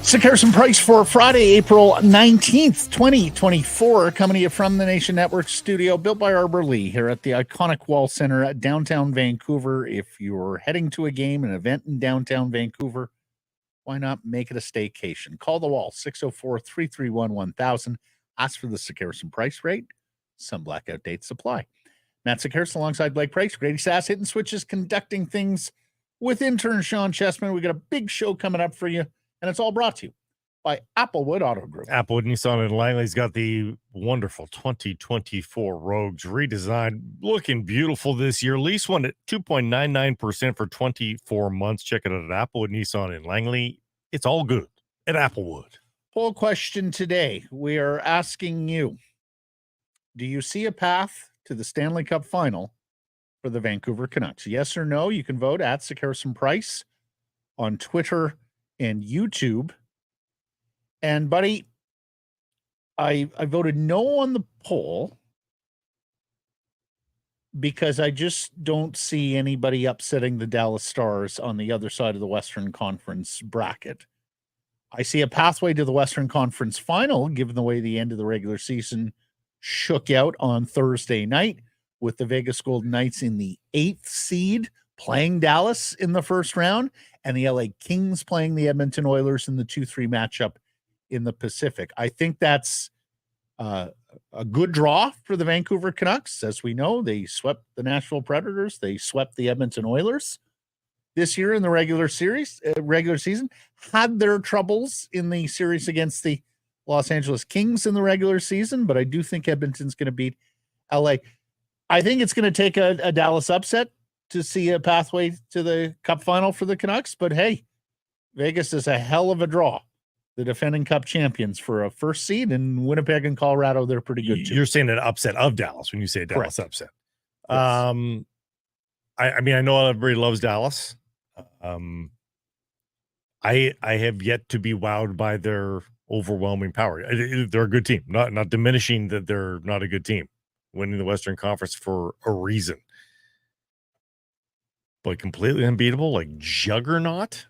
Sekeres and Price for Friday, April 19th, 2024, coming to you from the Nation Network studio, built by Arbor Lee here at the iconic Wall Center at downtown Vancouver. If you're heading to a game, an event in downtown Vancouver, why not make it a staycation? Call the Wall, 604-331-1000. Ask for the Sekeres and Price rate. Some blackout dates apply. Matt Sekeres alongside Blake Price. Grady Sass hitting switches, conducting things with intern Sean Chessman. We got a big show coming up for you. And it's all brought to you by Applewood Auto Group. Applewood Nissan in Langley's got the wonderful 2024 Rogues redesigned, looking beautiful this year. Lease one at 2.99% for 24 months. Check it out at Applewood Nissan in Langley. It's all good at Applewood. Poll question today. We are asking you, do you see a path to the Stanley Cup final for the Vancouver Canucks? Yes or no? You can vote at Sekeres and Price on Twitter and YouTube. And buddy, I voted no on the poll because I just don't see anybody upsetting the Dallas Stars on the other side of the Western Conference bracket. I see a pathway to the Western Conference final, given the way the end of the regular season shook out on Thursday night, with the Vegas Golden Knights in the 8th seed playing Dallas in the first round, and the LA Kings playing the Edmonton Oilers in the 2-3 matchup in the Pacific. I think that's a good draw for the Vancouver Canucks. As we know, they swept the Nashville Predators. They swept the Edmonton Oilers this year in the regular season, had their troubles in the series against the Los Angeles Kings in the regular season, but I do think Edmonton's going to beat LA. I think it's going to take a Dallas upset to see a pathway to the Cup final for the Canucks. But hey, Vegas is a hell of a draw. The defending Cup champions for a first seed, and Winnipeg and Colorado, they're pretty good too. You're saying an upset of Dallas when you say a Dallas Correct. upset. Yes. I mean, I know everybody loves Dallas. I have yet to be wowed by their overwhelming power. They're a good team, not diminishing that they're not a good team, winning the Western Conference for a reason. But completely unbeatable, like juggernaut.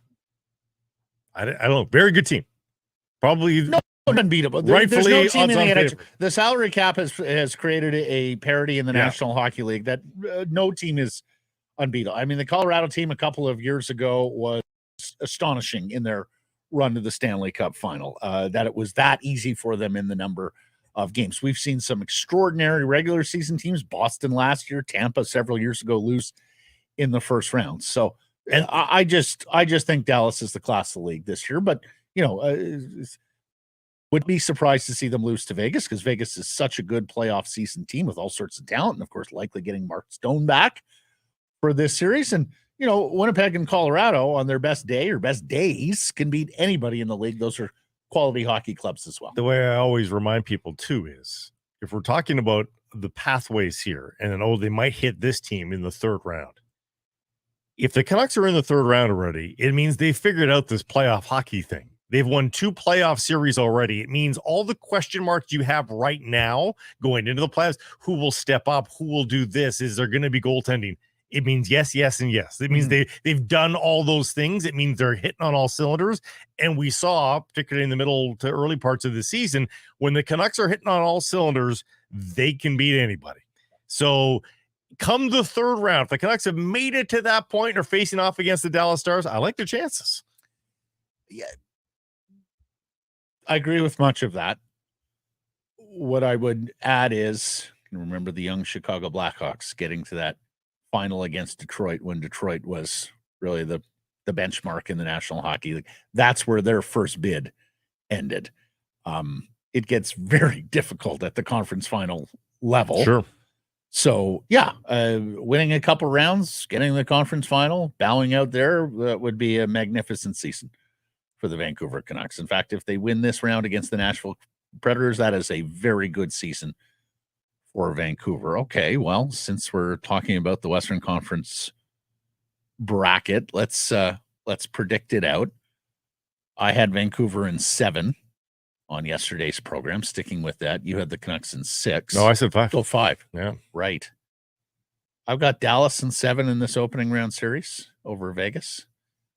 I don't know. Very good team. Probably no unbeatable. Rightfully, there's no team in the NHL. favorite. The salary cap has created a parity in the National Hockey League that no team is unbeatable. I mean, the Colorado team a couple of years ago was astonishing in their run to the Stanley Cup final. That it was that easy for them in the number of games. We've seen some extraordinary regular season teams. Boston last year, Tampa several years ago, lose in the first round. So, and I just think Dallas is the class of the league this year. But you know, would be surprised to see them lose to Vegas, because Vegas is such a good playoff season team with all sorts of talent, and of course, likely getting Mark Stone back for this series. And you know, Winnipeg and Colorado on their best day or best days can beat anybody in the league. Those are quality hockey clubs as well. The way I always remind people too is, if we're talking about the pathways here, and then they might hit this team in the third round. If the Canucks are in the third round already, it means they figured out this playoff hockey thing. They've won 2 playoff series already. It means all the question marks you have right now going into the playoffs, who will step up, who will do this, is there going to be goaltending? It means yes, yes, and yes. It means they've done all those things. It means they're hitting on all cylinders. And we saw, particularly in the middle to early parts of the season, when the Canucks are hitting on all cylinders, they can beat anybody. So come the third round, if the Canucks have made it to that point and are facing off against the Dallas Stars, I like their chances. Yeah, I agree with much of that. What I would add is, remember the young Chicago Blackhawks getting to that final against Detroit when Detroit was really the benchmark in the National Hockey League. That's where their first bid ended. It gets very difficult at the conference final level. Sure. So, yeah, winning a couple rounds, getting the conference final, bowing out there, that would be a magnificent season for the Vancouver Canucks. In fact, if they win this round against the Nashville Predators, that is a very good season for Vancouver. Okay, well, since we're talking about the Western Conference bracket, let's predict it out. I had Vancouver in 7 on yesterday's program. Sticking with that, you had the Canucks in 6. No, I said 5. Oh, 5. Yeah, right. I've got Dallas in 7 in this opening round series over Vegas.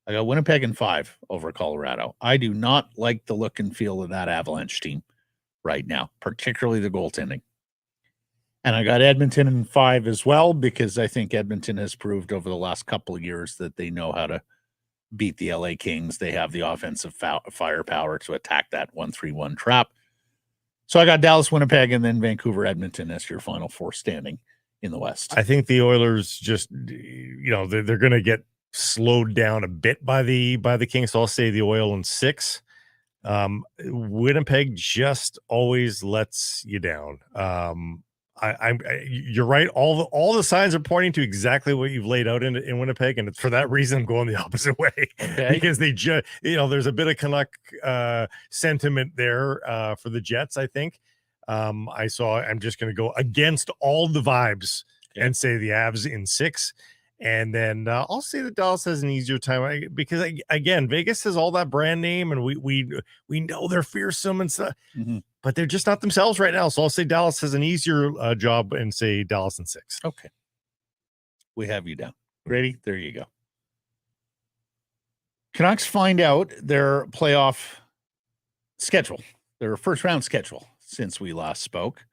I got Winnipeg in 5 over Colorado. I do not like the look and feel of that Avalanche team right now, particularly the goaltending. And I got Edmonton in 5 as well, because I think Edmonton has proved over the last couple of years that they know how to beat the LA Kings. They have the offensive firepower to attack that 1-3-1 trap. So I got Dallas, Winnipeg, and then Vancouver, Edmonton as your final 4 standing in the West. I think the Oilers just, they're going to get slowed down a bit by the Kings. So I'll say the Oil in 6. Winnipeg just always lets you down. You're right. All the signs are pointing to exactly what you've laid out in Winnipeg, and it's for that reason I'm going the opposite way. Okay. Because they just, there's a bit of Canuck sentiment there for the Jets. I think I'm just going to go against all the vibes and say the Avs in 6. And then I'll say that Dallas has an easier time because again, Vegas has all that brand name, and we know they're fearsome and stuff, but they're just not themselves right now. So I'll say Dallas has an easier job and say Dallas in 6. Okay, we have you down, Grady. There you go. Canucks find out their playoff schedule, their first round schedule since we last spoke.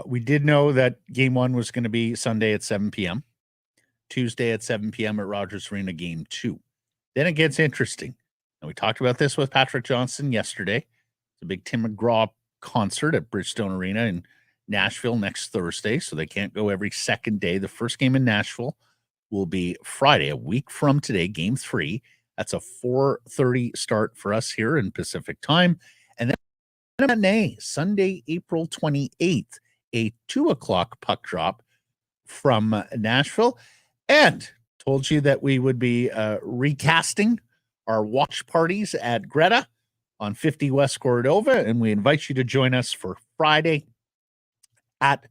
We did know that Game 1 was going to be Sunday at 7 p.m. Tuesday at 7 p.m. at Rogers Arena, Game 2. Then it gets interesting. And we talked about this with Patrick Johnson yesterday. It's a big Tim McGraw concert at Bridgestone Arena in Nashville next Thursday, so they can't go every second day. The first game in Nashville will be Friday, a week from today, Game 3. That's a 4:30 start for us here in Pacific time. And then matinee, Sunday, April 28th, a 2 o'clock puck drop from Nashville. And told you that we would be recasting our watch parties at Greta on 50 West Cordova, and we invite you to join us for Friday at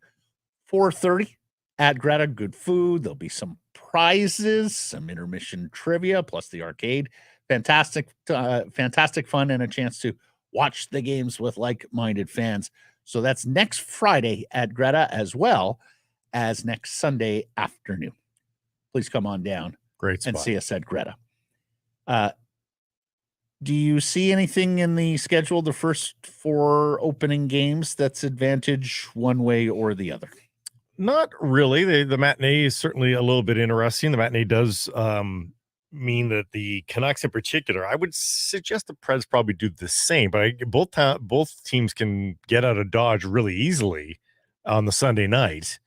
4:30 at Greta. Good food. There'll be some prizes, some intermission trivia, plus the arcade. Fantastic fun, and a chance to watch the games with like-minded fans. So that's next Friday at Greta, as well as next Sunday afternoon. Please come on down. Great spot. And see us at Greta. Do you see anything in the schedule, the first 4 opening games, that's advantage one way or the other? Not really. The matinee is certainly a little bit interesting. The matinee does mean that the Canucks in particular, I would suggest the Preds probably do the same, but both teams can get out of Dodge really easily on the Sunday night.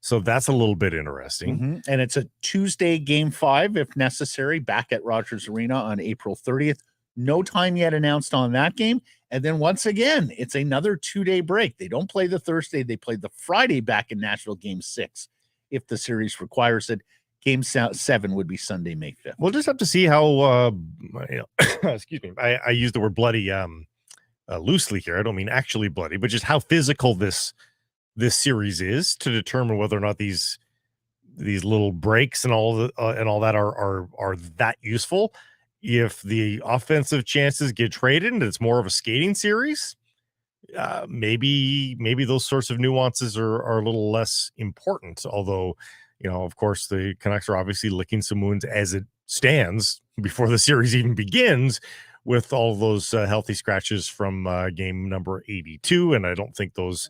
So that's a little bit interesting. And it's a Tuesday Game 5, if necessary, back at Rogers Arena on April 30th. No time yet announced on that game. And then once again, it's another 2-day break. They don't play the Thursday. They play the Friday back in Nashville, Game 6. If the series requires it, Game 7 would be Sunday, May 5th. We'll just have to see how, excuse me, I use the word bloody loosely here. I don't mean actually bloody, but just how physical this series is to determine whether or not these little breaks and all that are that useful. If the offensive chances get traded and it's more of a skating series, maybe those sorts of nuances are a little less important. Although, of course, the Canucks are obviously licking some wounds as it stands before the series even begins, with all those healthy scratches from game number 82. And I don't think those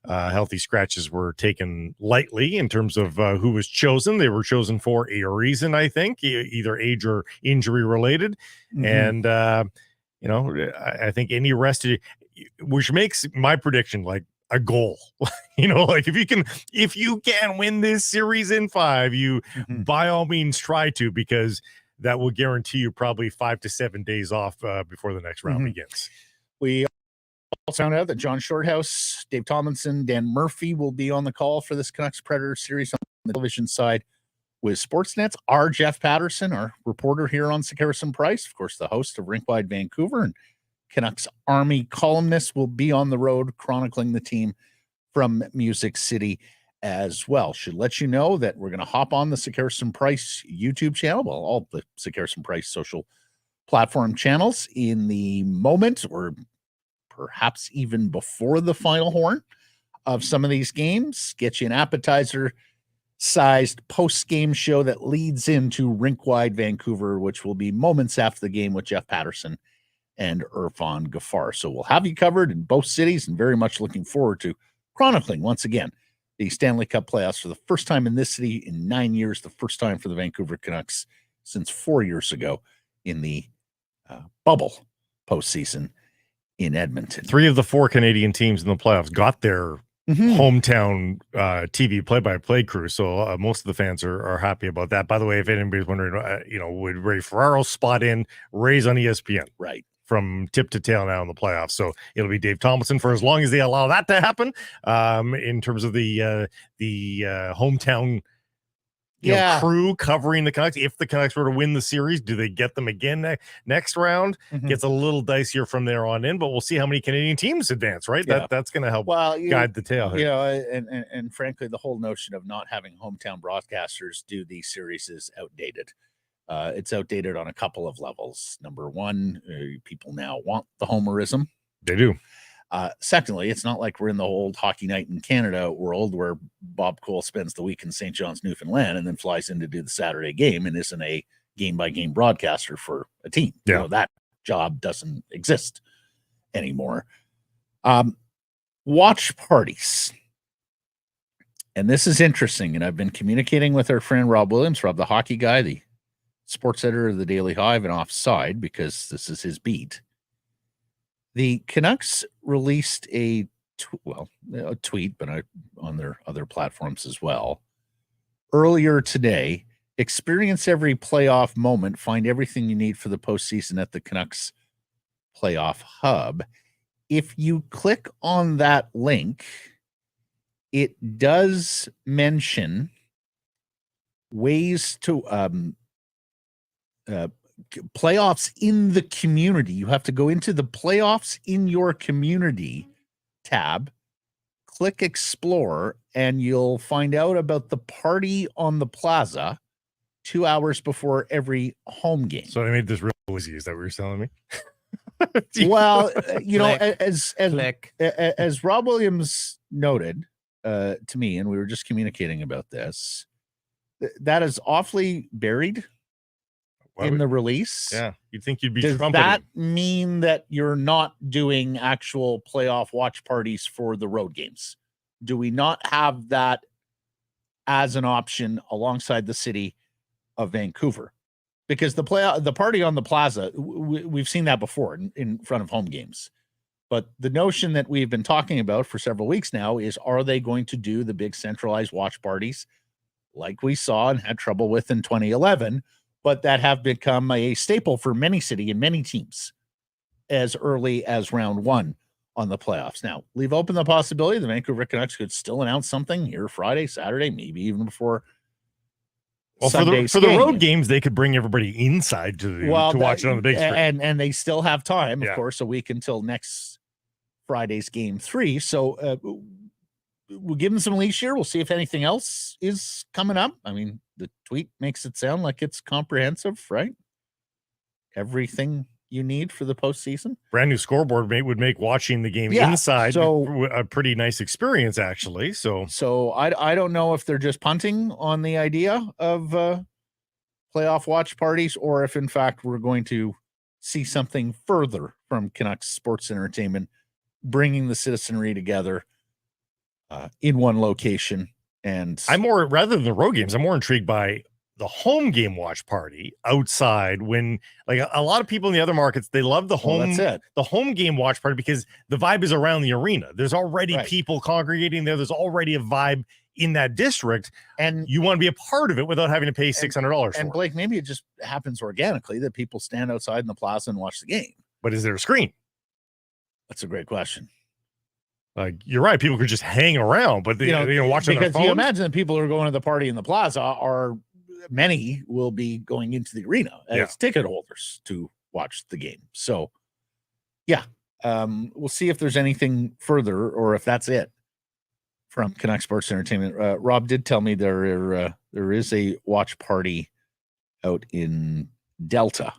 healthy scratches were taken lightly in terms of who was chosen. They were chosen for a reason, I think, either age or injury related. And, I think any rest, which makes my prediction like a goal, like if you can win this series in 5, you by all means try to, because that will guarantee you probably 5 to 7 days off before the next round begins. We also found out that John Shorthouse, Dave Tomlinson, Dan Murphy will be on the call for this Canucks Predators series on the television side with Sportsnet's. Our Jeff Patterson, our reporter here on Sekeres and Price, of course, the host of Rinkwide Vancouver, and Canucks Army columnist, will be on the road chronicling the team from Music City as well. Should let you know that we're going to hop on the Sekeres and Price YouTube channel, well, all the Sekeres and Price social platform channels in the moment, or perhaps even before the final horn of some of these games. Get you an appetizer sized post-game show that leads into Rink-Wide Vancouver, which will be moments after the game with Jeff Patterson and Irfan Ghaffar. So we'll have you covered in both cities, and very much looking forward to chronicling once again the Stanley Cup playoffs for the first time in this city in 9 years, the first time for the Vancouver Canucks since 4 years ago in the bubble postseason in Edmonton. 3 of the 4 Canadian teams in the playoffs got their hometown TV play-by-play crew, so most of the fans are happy about that. By the way, if anybody's wondering, would Ray Ferraro spot in? Ray's on ESPN, right, from tip to tail now in the playoffs. So it'll be Dave Tomlinson for as long as they allow that to happen. In terms of the hometown crew covering the Canucks. If the Canucks were to win the series, do they get them again next round? Gets a little dicier from there on in, but we'll see how many Canadian teams advance, right? That's going to help guide the tail here. And frankly, the whole notion of not having hometown broadcasters do these series is outdated. It's outdated on a couple of levels. Number one, people now want the homerism. They do. Secondly, it's not like we're in the old hockey night in Canada world where Bob Cole spends the week in St. John's, Newfoundland, and then flies in to do the Saturday game and isn't a game-by-game broadcaster for a team. Yeah. That job doesn't exist anymore. Watch parties. And this is interesting, and I've been communicating with our friend Rob Williams, Rob the hockey guy, the sports editor of the Daily Hive and Offside, because this is his beat. The Canucks released a tweet, but on their other platforms as well, earlier today. Experience every playoff moment. Find everything you need for the postseason at the Canucks Playoff Hub. If you click on that link, it does mention ways to playoffs in the community. You have to go into the playoffs in your community tab, click explore, and you'll find out about the party on the plaza 2 hours before every home game. So they made this real easy. Is that what you're telling me? Well, as Rob Williams noted to me, and we were just communicating about this, that is awfully buried in the release. Yeah, you'd think you'd be Does trumpeting. that mean that you're not doing actual playoff watch parties for the road games? Do we not have that as an option alongside the city of Vancouver? Because the party on the plaza, we've seen that before in front of home games. But the notion that we've been talking about for several weeks now is, are they going to do the big centralized watch parties like we saw and had trouble with in 2011, but that have become a staple for many city and many teams as early as round one on the playoffs? Now, leave open the possibility the Vancouver Canucks could still announce something here Friday, Saturday, maybe even before Sunday's for the road games, they could bring everybody inside to watch it on the big screen. And they still have time, of course, a week until next Friday's game 3. So we'll give them some leash here. We'll see if anything else is coming up. I mean, the tweet makes it sound like it's comprehensive, right? Everything you need for the postseason. Brand new scoreboard would make watching the game inside a pretty nice experience, actually. So I don't know if they're just punting on the idea of playoff watch parties, or if in fact we're going to see something further from Canucks Sports Entertainment, bringing the citizenry together in one location. And rather than the road games, I'm more intrigued by the home game watch party outside, when like a lot of people in the other markets, they love the home game watch party because the vibe is around the arena. There's already people congregating there. There's already a vibe in that district, and you want to be a part of it without having to pay $600 for it. Blake, maybe it just happens organically that people stand outside in the plaza and watch the game. But is there a screen? That's a great question. Like, you're right. People could just hang around, but watching their phones. Because you imagine the people who are going to the party in the plaza many will be going into the arena as ticket holders to watch the game. So, we'll see if there's anything further or if that's it from Canucks Sports Entertainment. Rob did tell me there is a watch party out in Delta,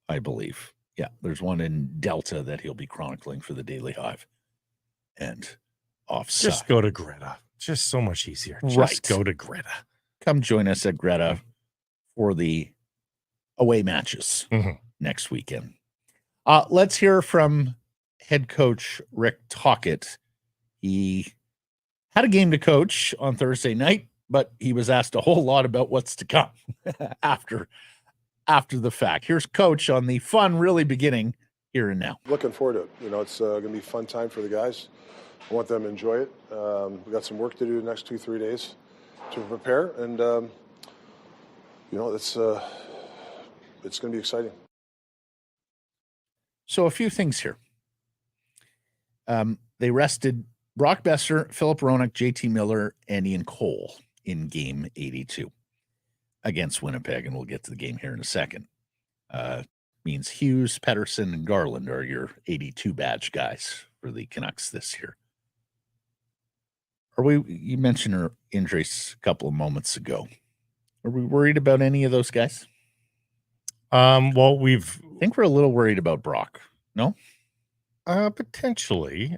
I believe. Yeah, there's one in Delta that he'll be chronicling for the Daily Hive and Offside. Just go to Greta. Just so much easier. Right. Just go to Greta. Come join us at Greta for the away matches next weekend. Let's hear from head coach Rick Tocchet. He had a game to coach on Thursday night, but he was asked a whole lot about what's to come after the fact. Here's Coach on the fun really beginning here and now. Looking forward to it. It's going to be a fun time for the guys. I want them to enjoy it. We got some work to do the next 2-3 days to prepare, and it's going to be exciting. So a few things here. They rested Brock Besser, Philip Hronek, JT Miller, and Ian Cole in game 82 against Winnipeg, and we'll get to the game here in a second. Means Hughes, Pettersson, and Garland are your 82 badge guys for the Canucks this year. You mentioned her injuries a couple of moments ago. Are we worried about any of those guys? Well, I think we're a little worried about Brock. No? Potentially.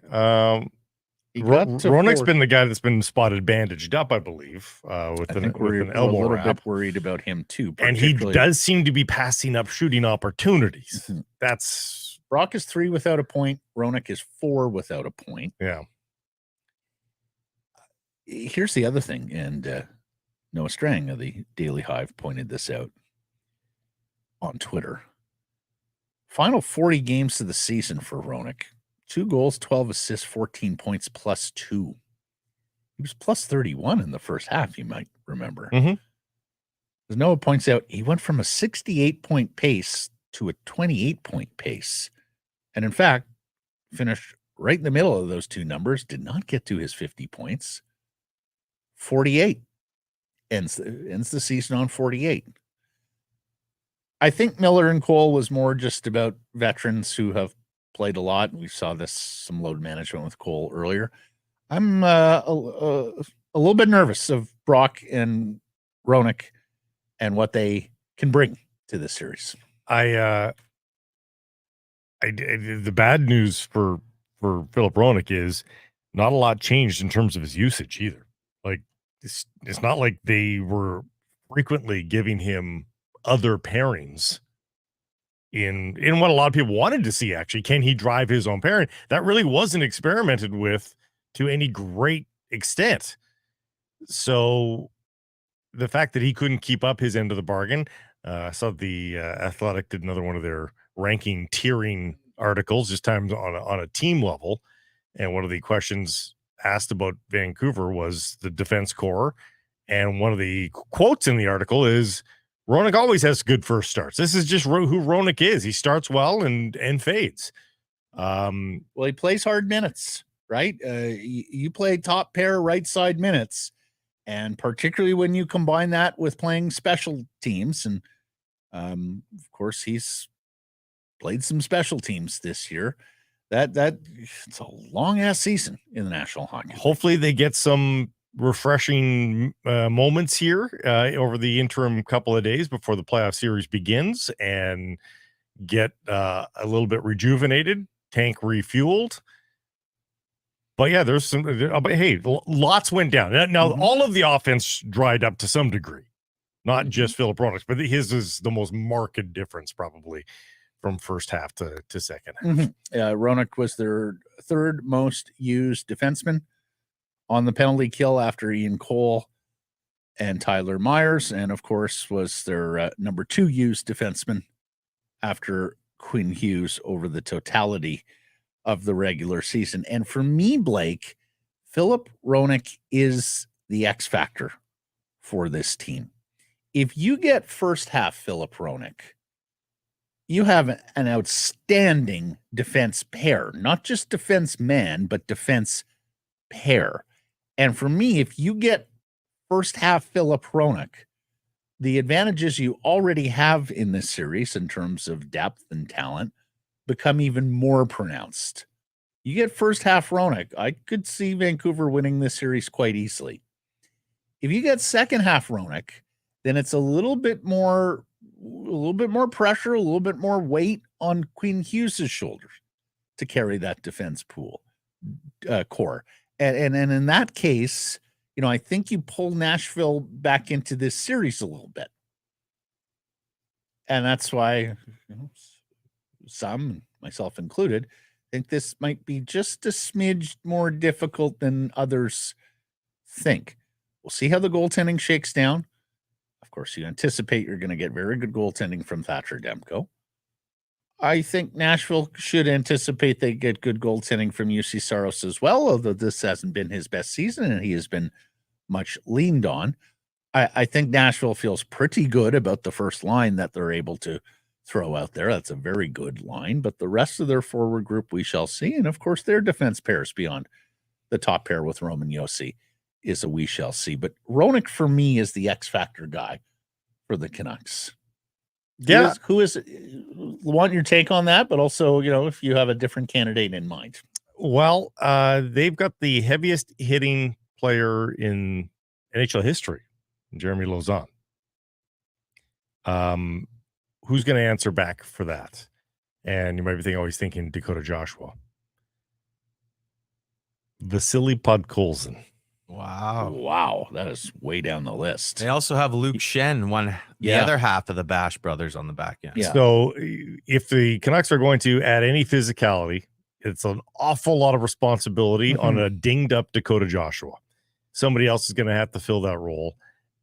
Hronek's been the guy that's been spotted bandaged up, I believe, with an elbow wrap. A little bit worried about him too, and he does seem to be passing up shooting opportunities. Mm-hmm. That's Brock is 3 without a point. Hronek is 4 without a point. Yeah. Here's the other thing, and Noah Strang of the Daily Hive pointed this out on Twitter. Final 40 games of the season for Hronek. 2 goals, 12 assists, 14 points, +2. He was +31 in the first half, you might remember. Mm-hmm. As Noah points out, he went from a 68-point pace to a 28-point pace. And in fact, finished right in the middle of those two numbers, did not get to his 50 points. 48. Ends the season on 48. I think Miller and Cole was more just about veterans who have played a lot. We saw some load management with Cole earlier. I'm a little bit nervous of Brock and Hronek and what they can bring to this series. The bad news for Philip Hronek is not a lot changed in terms of his usage either. Like it's not like they were frequently giving him other pairings in what a lot of people wanted to see. Actually, can he drive his own pairing? That really wasn't experimented with to any great extent. So the fact that he couldn't keep up his end of the bargain, I saw the Athletic did another one of their ranking tiering articles, this time on a team level, and one of the questions asked about Vancouver was the defense core, and one of the quotes in the article is, Hronek always has good first starts. This is just who Hronek is. He starts well and fades. Well, he plays hard minutes, right? You play top pair right side minutes, and particularly when you combine that with playing special teams, and of course he's played some special teams this year. That it's a long ass season in the National Hockey League. Hopefully they get some refreshing moments here over the interim couple of days before the playoff series begins and get a little bit rejuvenated, tank refueled. But yeah, there's some, hey, lots went down. Now, all of the offense dried up to some degree, not just Philip Hronek, but his is the most marked difference probably from first half to second half. Hronek was their third most used defenseman on the penalty kill after Ian Cole and Tyler Myers, and of course was their number 2 used defenseman after Quinn Hughes over the totality of the regular season. And for me, Blake, Philip Hronek is the X factor for this team. If you get first half Philip Hronek, you have an outstanding defense pair, not just defense man, but defense pair. And for me, if you get first half Philip Hronek, the advantages you already have in this series in terms of depth and talent become even more pronounced. You get first half Hronek, I could see Vancouver winning this series quite easily. If you get second half Hronek, then it's a little bit more pressure, a little bit more weight on Quinn Hughes' shoulders to carry that defense core. And in that case, I think you pull Nashville back into this series a little bit. And that's why some, myself included, think this might be just a smidge more difficult than others think. We'll see how the goaltending shakes down. Of course, you anticipate you're going to get very good goaltending from Thatcher Demko. I think Nashville should anticipate they get good goaltending from UC Saros as well, although this hasn't been his best season and he has been much leaned on. I think Nashville feels pretty good about the first line that they're able to throw out there. That's a very good line, but the rest of their forward group we shall see. And of course, their defense pairs beyond the top pair with Roman Josi is a we shall see. But Roenick for me is the X factor guy for the Canucks. Yeah. Who is want your take on that, but also, if you have a different candidate in mind. Well, they've got the heaviest hitting player in NHL history, Jeremy Lauzon. Who's going to answer back for that? And you might be thinking Dakota Joshua. Vasily Podkolzin. Wow. That is way down the list. They also have Luke Shen, the other half of the Bash brothers on the back end. Yeah. So if the Canucks are going to add any physicality, it's an awful lot of responsibility on a dinged up Dakota Joshua. Somebody else is going to have to fill that role.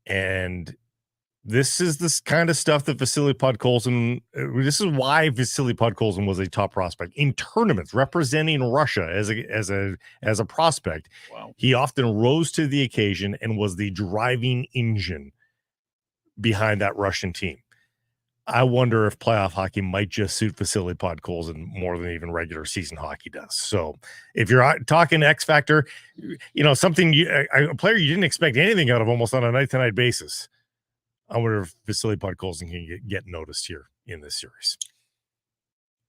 And this is this kind of stuff that Vasily Podkolzin, this is why Vasily Podkolzin was a top prospect in tournaments representing Russia as a prospect. Wow. He often rose to the occasion and was the driving engine behind that Russian team. I wonder if playoff hockey might just suit Vasily Podkolzin more than even regular season hockey does. So if you're talking X factor, something a player you didn't expect anything out of almost on a night-to-night basis, I wonder if Vasily Podkolzin can get noticed here in this series.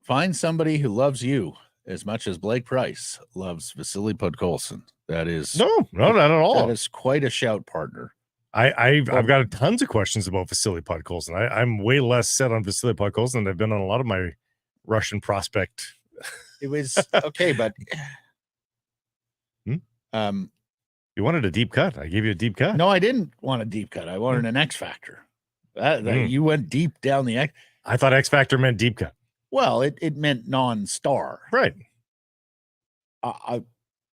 Find somebody who loves you as much as Blake Price loves Vasily Podkolzin. That is no, not at all. That is quite a shout, partner. I've got tons of questions about Vasily Podkolzin. I'm way less set on Vasily Podkolzin than I've been on a lot of my Russian prospect. It was okay, but you wanted a deep cut. I gave you a deep cut. No, I didn't want a deep cut. I wanted an X factor. You went deep down the X. I thought X factor meant deep cut. Well, it meant non-star. Right.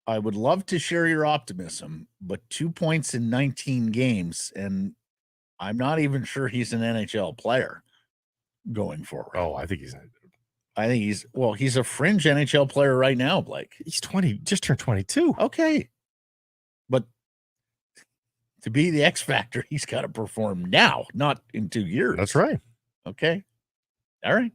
I would love to share your optimism, but 2 points in 19 games, and I'm not even sure he's an NHL player going forward. Oh, I think he's a fringe NHL player right now, Blake. He's 20, just turned 22. Okay. But to be the X factor, he's got to perform now, not in 2 years. That's right. Okay. All right.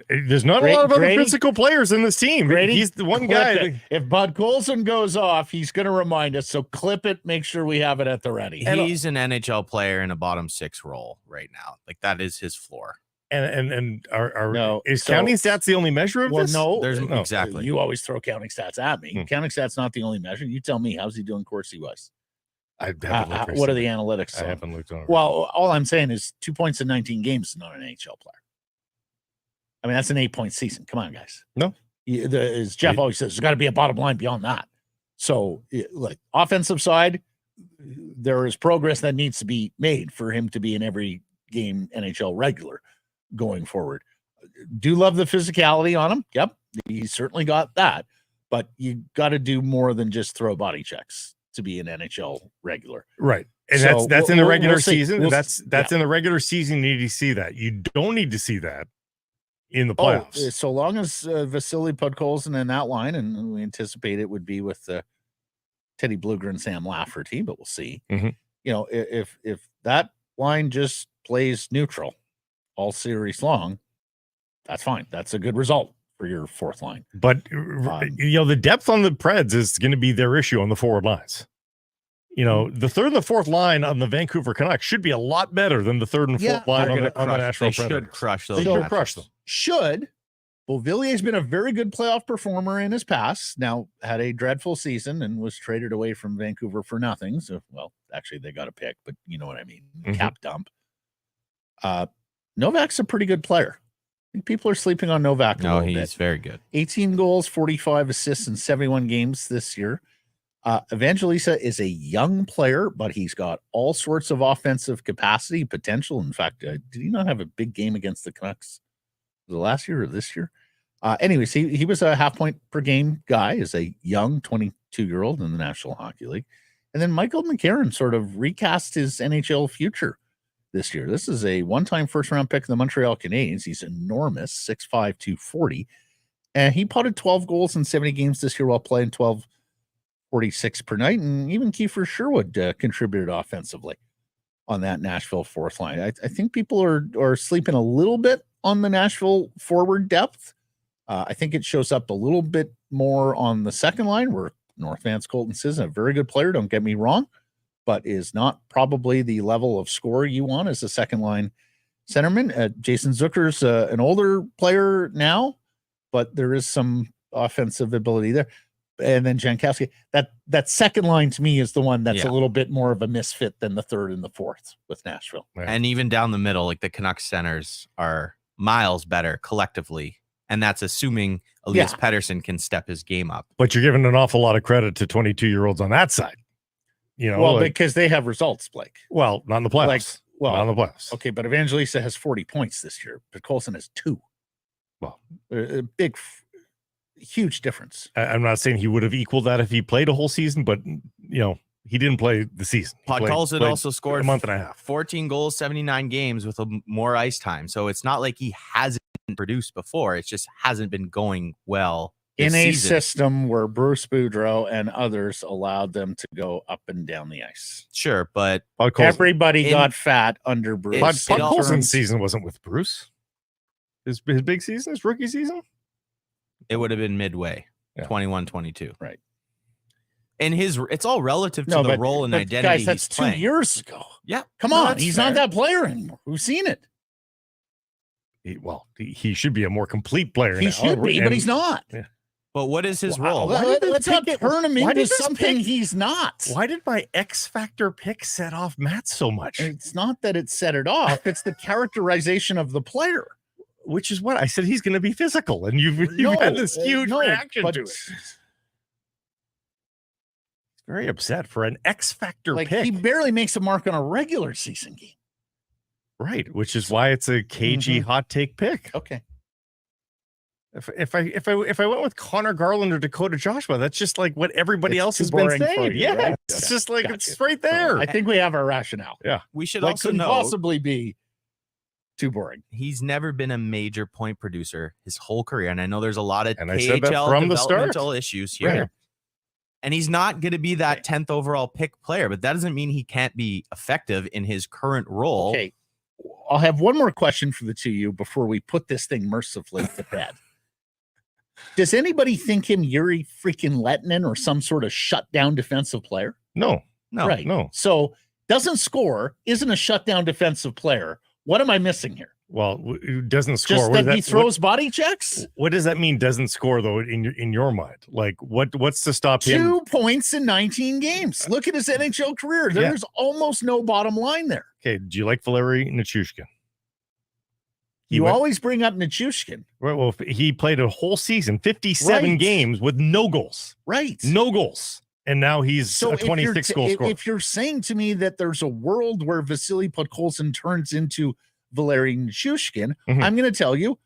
There's not a lot of other physical players in this team. He's the one guy. If Podkolzin goes off, he's going to remind us. So clip it. Make sure we have it at the ready. He's an NHL player in a bottom six role right now. Like that is his floor. And no, is counting stats the only measure of this? No, exactly. You always throw counting stats at me. Counting stats not the only measure. You tell me, how's he doing Corsi wise? What are the analytics? I haven't looked on it. Well, all I'm saying is 2 points in 19 games is not an NHL player. I mean, that's an 8-point season. Come on, guys. No. As Jeff always says, there's got to be a bottom line beyond that. So, like, offensive side, there is progress that needs to be made for him to be an every game NHL regular going forward. Do love the physicality on him. Yep. He's certainly got that. But you got to do more than just throw body checks to be an NHL regular. Right. And so that's in the regular season. That's in the regular season. You need to see that. You don't need to see that in the playoffs. So long as Vasily Podkolzin in that line, and we anticipate it would be with Teddy Bluger and Sam Lafferty, but we'll see. Mm-hmm. If that line just plays neutral all series long, that's fine. That's a good result for your fourth line. But the depth on the Preds is going to be their issue on the forward lines. The third and the fourth line on the Vancouver Canucks should be a lot better than the third and fourth line on the Nashville Predators. They should crush those. They should crush them. Beauvillier's been a very good playoff performer in his past. Now had a dreadful season and was traded away from Vancouver for nothing. So, well, actually they got a pick, but you know what I mean. Mm-hmm. Cap dump. Novak's a pretty good player. I think people are sleeping on Novak. No, he's very good. 18 goals, 45 assists in 71 games this year. Evangelista is a young player, but he's got all sorts of offensive capacity, potential. In fact, did he not have a big game against the Canucks the last year or this year? Anyways, he was a half point per game guy as a young 22-year-old in the National Hockey League. And then Michael McCarron sort of recast his NHL future this year. This is a one-time first-round pick of the Montreal Canadiens. He's enormous, 6'5", 240. And he potted 12 goals in 70 games this year while playing 12.46 per night. And even Kiefer Sherwood contributed offensively on that Nashville fourth line. I think people are sleeping a little bit on the Nashville forward depth. I think it shows up a little bit more on the second line where North Van's Colton Sisson, a very good player, don't get me wrong, but is not probably the level of score you want as a second line centerman. Jason Zucker's an older player now, but there is some offensive ability there. And then Jankowski, that second line to me is the one that's a little bit more of a misfit than the third and the fourth with Nashville. Right. And even down the middle, like the Canucks centers are miles better collectively. And that's assuming Elias Pettersson can step his game up. But you're giving an awful lot of credit to 22-year-olds on that side. You know, well, because they have results, Blake. Well, not in the playoffs. Not in the playoffs. Okay, but Evangelista has 40 points this year, but Colson has 2. Well, a big, huge difference. I'm not saying he would have equaled that if he played a whole season, but he didn't play the season. Podkolzin also scored a month and a half, 14 goals, 79 games with more ice time. So it's not like he hasn't produced before. It just hasn't been going well in a system where Bruce Boudreau and others allowed them to go up and down the ice. Sure, but everybody got fat under Bruce. Podkolzin's season wasn't with Bruce. His big season, his rookie season? It would have been midway, 21-22. Right. And it's all relative to the role and identity. Guys, that's 2 years ago. Yeah. Come on. He's not that player anymore. We've seen it. He should be a more complete player now. He should be, but he's not. Yeah. But what is his role? Let's not turn him into something he's not. Why did my X Factor pick set off Matt so much? It's not that it set it off. It's the characterization of the player. Which is what I said. He's going to be physical, and you've had this huge reaction to it. Very upset for an X Factor pick. He barely makes a mark on a regular season game. Right, which is why it's a cagey hot take pick. Okay. If I went with Connor Garland or Dakota Joshua, that's just like what everybody else has been saying. Right? It's just like it's right there. I think we have our rationale. Yeah, we should also know possibly be too boring. He's never been a major point producer his whole career, and I know there's a lot of KHL from developmental issues here. Right. And he's not going to be that 10th overall pick player, but that doesn't mean he can't be effective in his current role. Okay. I'll have one more question for the two of you before we put this thing mercifully to bed. Does anybody think him Yuri freaking Lettinen or some sort of shutdown defensive player? No. Right. No. So doesn't score, isn't a shutdown defensive player. What am I missing here? Well, doesn't score. Just that he throws body checks? What does that mean? Doesn't score though in your mind? Like what's to stop him? 2 points in 19 games. Look at his NHL career. There's almost no bottom line there. Okay. Do you like Valeri Nichushkin? You always bring up Nichushkin. Right. Well, he played a whole season, 57 games with no goals. Right. No goals. And now he's a 26 goal scorer. If you're saying to me that there's a world where Vasily Podkolzin turns into Valeri Nichushkin, I'm going to tell you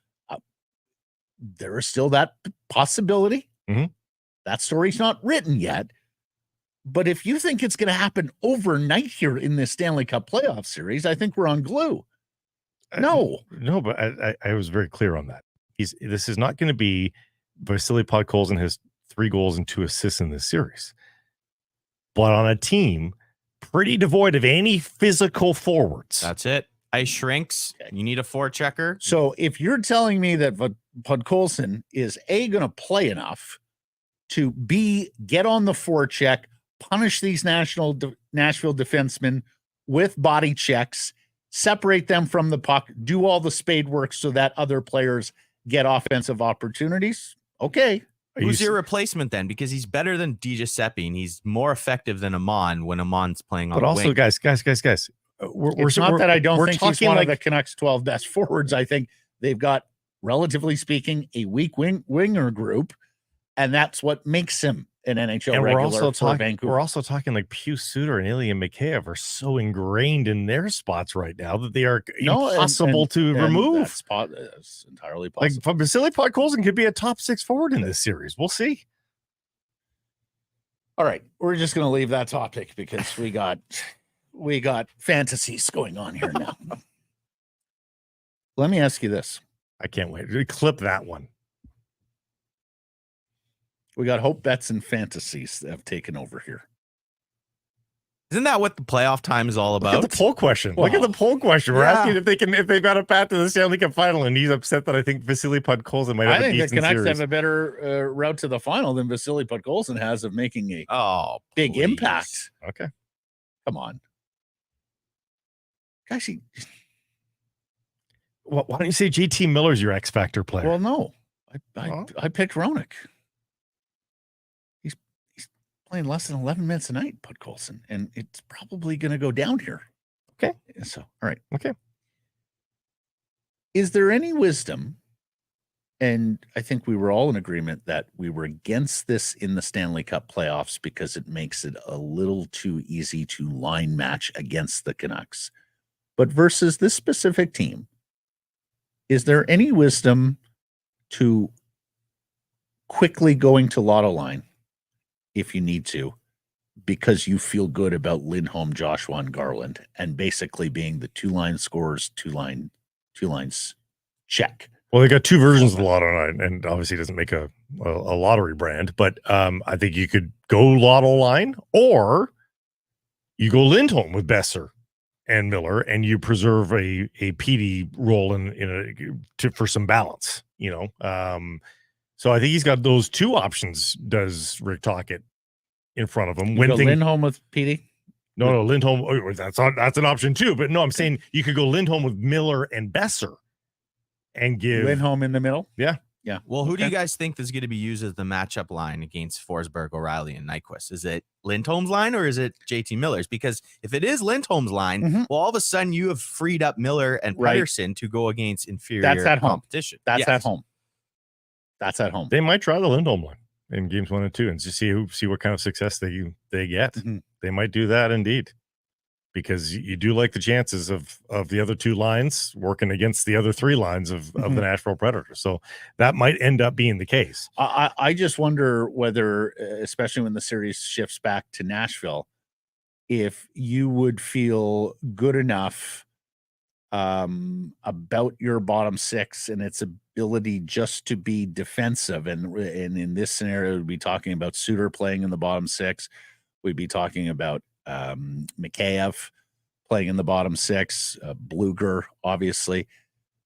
there is still that possibility. That story's not written yet. But if you think it's going to happen overnight here in this Stanley Cup playoff series, I think we're on glue. No, but I was very clear on that. This is not going to be Vasily Podkolzin has 3 goals and 2 assists in this series. But on a team pretty devoid of any physical forwards. That's it. Ice shrinks. You need a forechecker. So if you're telling me that Podkolzin is A, going to play enough to B, get on the forecheck, punish these Nashville defensemen with body checks, separate them from the puck, do all the spade work so that other players get offensive opportunities. Okay. Who's your replacement then? Because he's better than DiGiuseppe, and he's more effective than Amon when Amon's playing on the wing. But also, guys. It's not that I don't think he's one of the Canucks 12 best forwards. I think they've got, relatively speaking, a weak winger group, and that's what makes him an NHL And regular for Vancouver. we're also talking like Pius Suter and Ilya Mikheyev are so ingrained in their spots right now that they are impossible to remove. That spot is entirely Like possible. Vasily Podkolzin could be a top 6 forward in this series. We'll see. All right, we're just going to leave that topic because we got fantasies going on here now. Let me ask you this. I can't wait. Clip that one. We got hope bets and fantasies that have taken over here. Isn't that what the playoff time is all Look about? at the poll question. Look at the poll question. We're asking if they've got a path to the Stanley Cup final, and he's upset that I think Vasily Podkolzin might have a decent series. I think the Canucks have a better route to the final than Vasily Podkolzin has of making a big impact. Okay. Come on. Gosh, why don't you say JT Miller's your X Factor player? Well, no. I picked Roenick. He's playing less than 11 minutes a night, Podkolzin, and it's probably going to go down here. Okay. So, all right. Okay. Is there any wisdom? And I think we were all in agreement that we were against this in the Stanley Cup playoffs because it makes it a little too easy to line match against the Canucks. But versus this specific team, is there any wisdom to quickly going to lotto line if you need to, because you feel good about Lindholm, Joshua, and Garland, and basically being the 2-line scorers, two lines check? Well, they got 2 versions of the lotto line, and obviously it doesn't make a lottery brand, but I think you could go lotto line, or you go Lindholm with Besser and Miller, and you preserve a PD role for some balance, So I think he's got those 2 options. Does Rick Tocchet in front of him? Lindholm with PD? No, Lindholm. Oh, that's an option too. But no, I'm saying you could go Lindholm with Miller and Besser, and give Lindholm in the middle. Yeah. Well, who do you guys think is going to be used as the matchup line against Forsberg, O'Reilly, and Nyquist? Is it Lindholm's line or is it JT Miller's? Because if it is Lindholm's line, well, all of a sudden you have freed up Miller and Pedersen to go against inferior competition. That's at home. That's at home. They might try the Lindholm line in games 1 and 2 and just see what kind of success they get. Mm-hmm. They might do that indeed, because you do like the chances of the other 2 lines working against the other 3 lines of the Nashville Predators. So that might end up being the case. I just wonder whether, especially when the series shifts back to Nashville, if you would feel good enough about your bottom 6 and its ability just to be defensive. And in this scenario, we'd be talking about Suter playing in the bottom 6. We'd be talking about Mikheyev playing in the bottom 6, Bluger, obviously,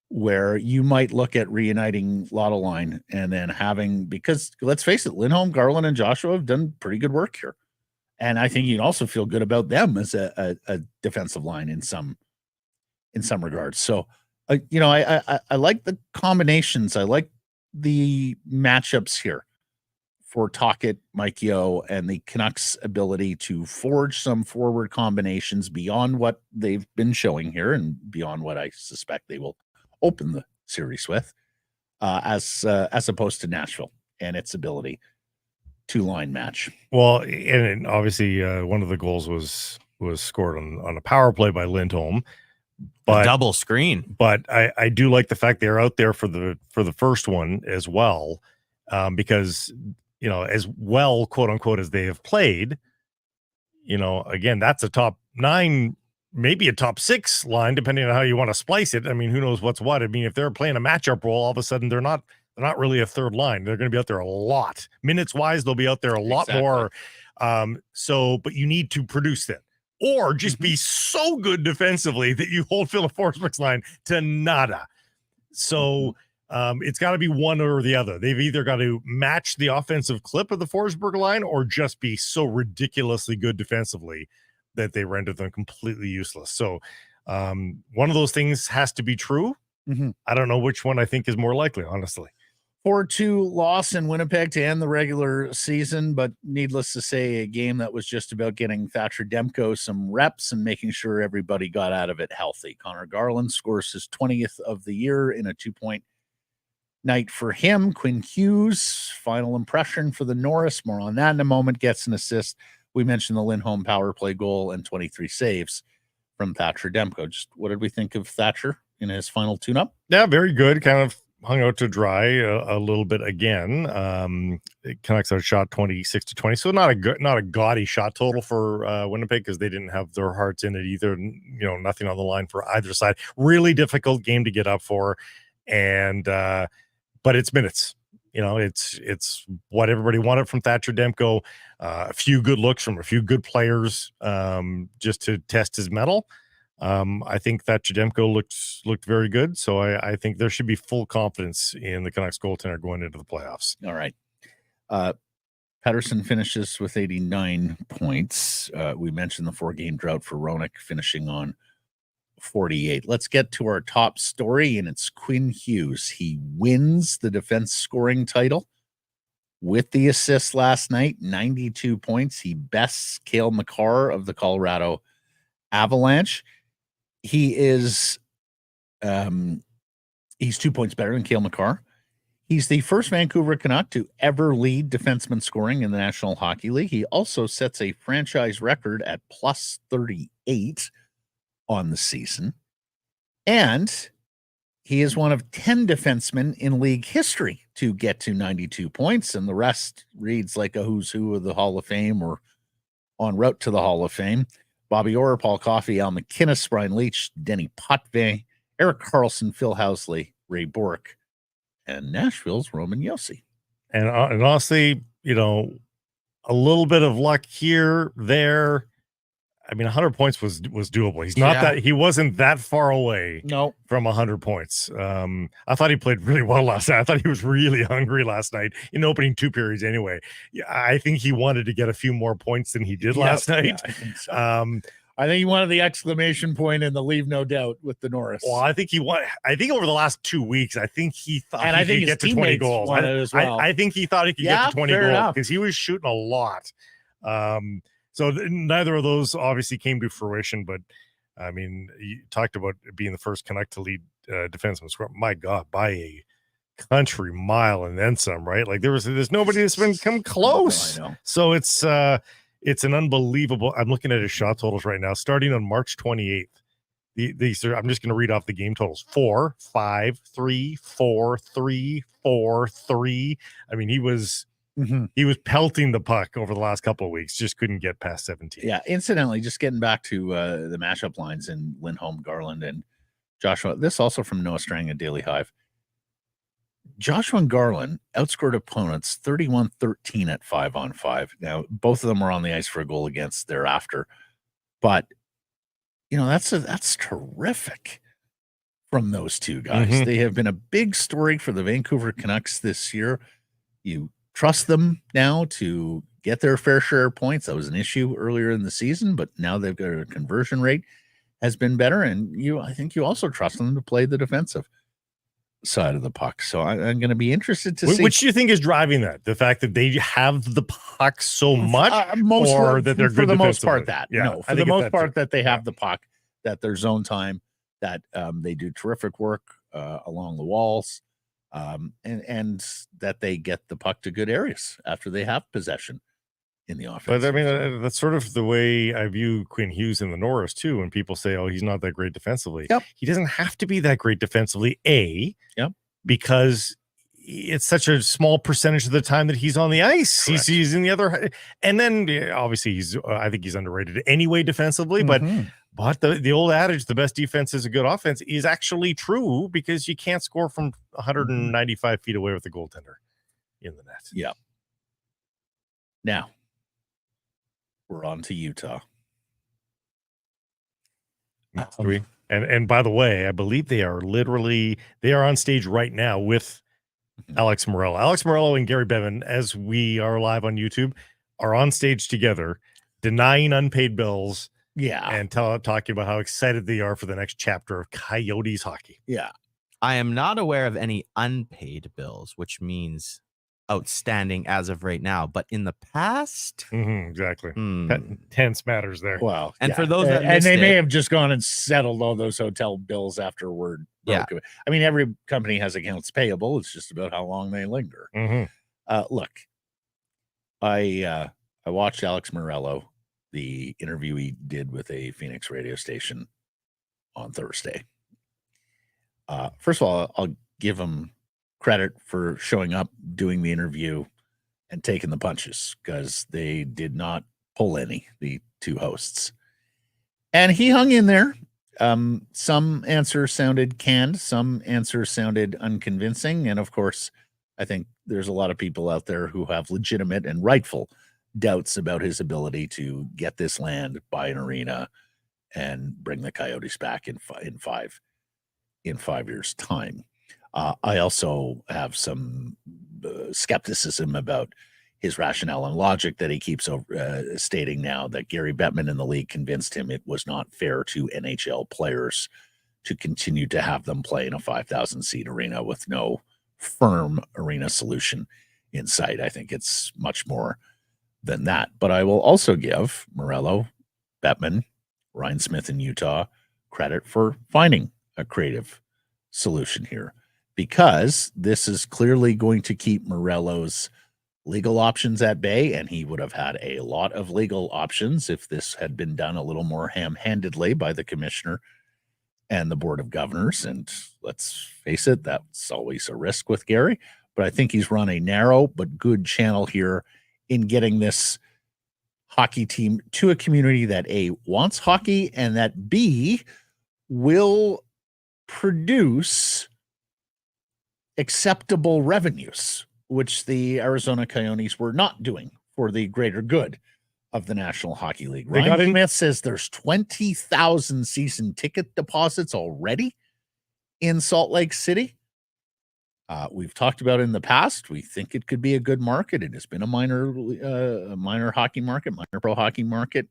where you might look at reuniting lotto line and then because let's face it, Lindholm, Garland, and Joshua have done pretty good work here. And I think you'd also feel good about them as a defensive line in some regards. So, I like the combinations. I like the matchups here for Tocchet, Mike Yeo, and the Canucks' ability to forge some forward combinations beyond what they've been showing here and beyond what I suspect they will open the series with, as opposed to Nashville and its ability to line match. Well, and obviously one of the goals was scored on a power play by Lindholm. But a double screen. But I do like the fact they're out there for the first one as well, because as well, quote unquote, as they have played, again, that's a top 9, maybe a top 6 line, depending on how you want to splice it. I mean, who knows what's what? I mean, if they're playing a matchup role, all of a sudden they're not really a third line. They're going to be out there a lot. Minutes wise, they'll be out there a lot more. But you need to produce them. Or just be so good defensively that you hold Philip Forsberg's line to nada. So it's got to be one or the other. They've either got to match the offensive clip of the Forsberg line or just be so ridiculously good defensively that they render them completely useless. So one of those things has to be true. I don't know which one I think is more likely, honestly. 4-2 loss in Winnipeg to end the regular season, but needless to say, a game that was just about getting Thatcher Demko some reps and making sure everybody got out of it healthy. Connor Garland scores his 20th of the year in a 2-point night for him. Quinn Hughes, final impression for the Norris. More on that in a moment. Gets an assist. We mentioned the Lindholm power play goal and 23 saves from Thatcher Demko. Just what did we think of Thatcher in his final tune-up? Yeah, very good. Kind of hung out to dry a little bit again. Canucks are shot 26-20, so not a gaudy shot total for Winnipeg because they didn't have their hearts in it either. Nothing on the line for either side. Really difficult game to get up for, and but it's minutes. It's what everybody wanted from Thatcher Demko. A few good looks from a few good players, just to test his mettle. I think Thatcher Demko looked very good, so I think there should be full confidence in the Canucks goaltender going into the playoffs. All right. Pettersson finishes with 89 points. We mentioned the 4-game drought for Roenick, finishing on 48. Let's get to our top story, and it's Quinn Hughes. He wins the defense scoring title with the assist last night, 92 points. He bests Cale Makar of the Colorado Avalanche. He is he's 2 points better than Cale Makar. He's the first Vancouver Canuck to ever lead defenseman scoring in the National Hockey League. He also sets a franchise record at plus 38 on the season. And he is one of 10 defensemen in league history to get to 92 points, and the rest reads like a who's who of the Hall of Fame or en route to the Hall of Fame. Bobby Orr, Paul Coffey, Al McInnes, Brian Leach, Denny Potvin, Eric Carlson, Phil Housley, Ray Bourque, and Nashville's Roman Josi. And honestly, a little bit of luck here, there. I mean, 100 points was doable. He's not he wasn't that far away from 100 points. I thought he played really well last night. I thought he was really hungry last night in opening 2 periods anyway. I think he wanted to get a few more points than he did last night. Yeah, I think so. I think he wanted the exclamation point and the leave no doubt with the Norris. Well, I think over the last 2 weeks, I think he thought he could get to 20 goals. I think he thought he could get to 20 goals because he was shooting a lot. So neither of those obviously came to fruition, but I mean, you talked about being the first Canuck to lead defenseman score. My God, by a country mile and then some, right? Like there's nobody that's been come close. I know. So it's an unbelievable. I'm looking at his shot totals right now, starting on March 28th. These are, I'm just going to read off the game totals: 4, 5, 3, 4, 3, 4, 3. I mean, he was pelting the puck over the last couple of weeks, just couldn't get past 17. Yeah. Incidentally, just getting back to the mashup lines in Lindholm, Garland, and Joshua. This also from Noah Strang at Daily Hive. Joshua and Garland outscored opponents 31-13 at 5-on-5. Now, both of them were on the ice for a goal against thereafter, but that's terrific from those two guys. They have been a big story for the Vancouver Canucks this year. You trust them now to get their fair share of points. That was an issue earlier in the season, but now they've got a conversion rate has been better. And I think you also trust them to play the defensive side of the puck. So I'm going to be interested to see. Which do you think is driving that? The fact that they have the puck so much, or that they're good for the most part? For the most part that they have the puck, that their zone time, that they do terrific work along the walls. And that they get the puck to good areas after they have possession in the offense. But I mean, that's sort of the way I view Quinn Hughes in the Norris too. When people say, "Oh, he's not that great defensively," he doesn't have to be that great defensively. Because it's such a small percentage of the time that he's on the ice. He's in the other, and then obviously I think he's underrated anyway defensively, but. But the old adage, the best defense is a good offense, is actually true because you can't score from 195 feet away with a goaltender in the net. Yeah. Now, we're on to Utah. And by the way, I believe they are on stage right now with Alex Morello. Alex Morello and Gary Bevan, as we are live on YouTube, are on stage together, denying unpaid bills. Yeah. And talking about how excited they are for the next chapter of Coyotes hockey. Yeah. I am not aware of any unpaid bills, which means outstanding as of right now. But in the past, Exactly. Tense matters there. Well, and for those that and missed they may it- have just gone and settled all those hotel bills after word broke. Yeah. I mean, every company has accounts payable. It's just about how long they linger. Look, I watched Alex Morello, the interview he did with a Phoenix radio station on Thursday. First of all, I'll give him credit for showing up, doing the interview, and taking the punches, because they did not pull any, the two hosts. And he hung in there. Some answers sounded canned, some answers sounded unconvincing. And of course, I think there's a lot of people out there who have legitimate and rightful doubts about his ability to get this land, buy an arena, and bring the Coyotes back in 5 years' time. I also have some skepticism about his rationale and logic that he keeps stating now, that Gary Bettman in the league convinced him it was not fair to NHL players to continue to have them play in a 5,000 seat arena with no firm arena solution in sight. I think it's much more than that. But I will also give Morello, Bettman, Ryan Smith in Utah credit for finding a creative solution here, because this is clearly going to keep Morello's legal options at bay, and he would have had a lot of legal options if this had been done a little more ham-handedly by the commissioner and the board of governors. And let's face it, that's always a risk with Gary, but I think he's run a narrow but good channel here in getting this hockey team to a community that A, wants hockey, and that B, will produce acceptable revenues, which the Arizona Coyotes were not doing for the greater good of the National Hockey League. Ryan Smith says there's 20,000 season ticket deposits already in Salt Lake City. We've talked about in the past. We think it could be a good market. It has been a minor hockey market, minor pro hockey market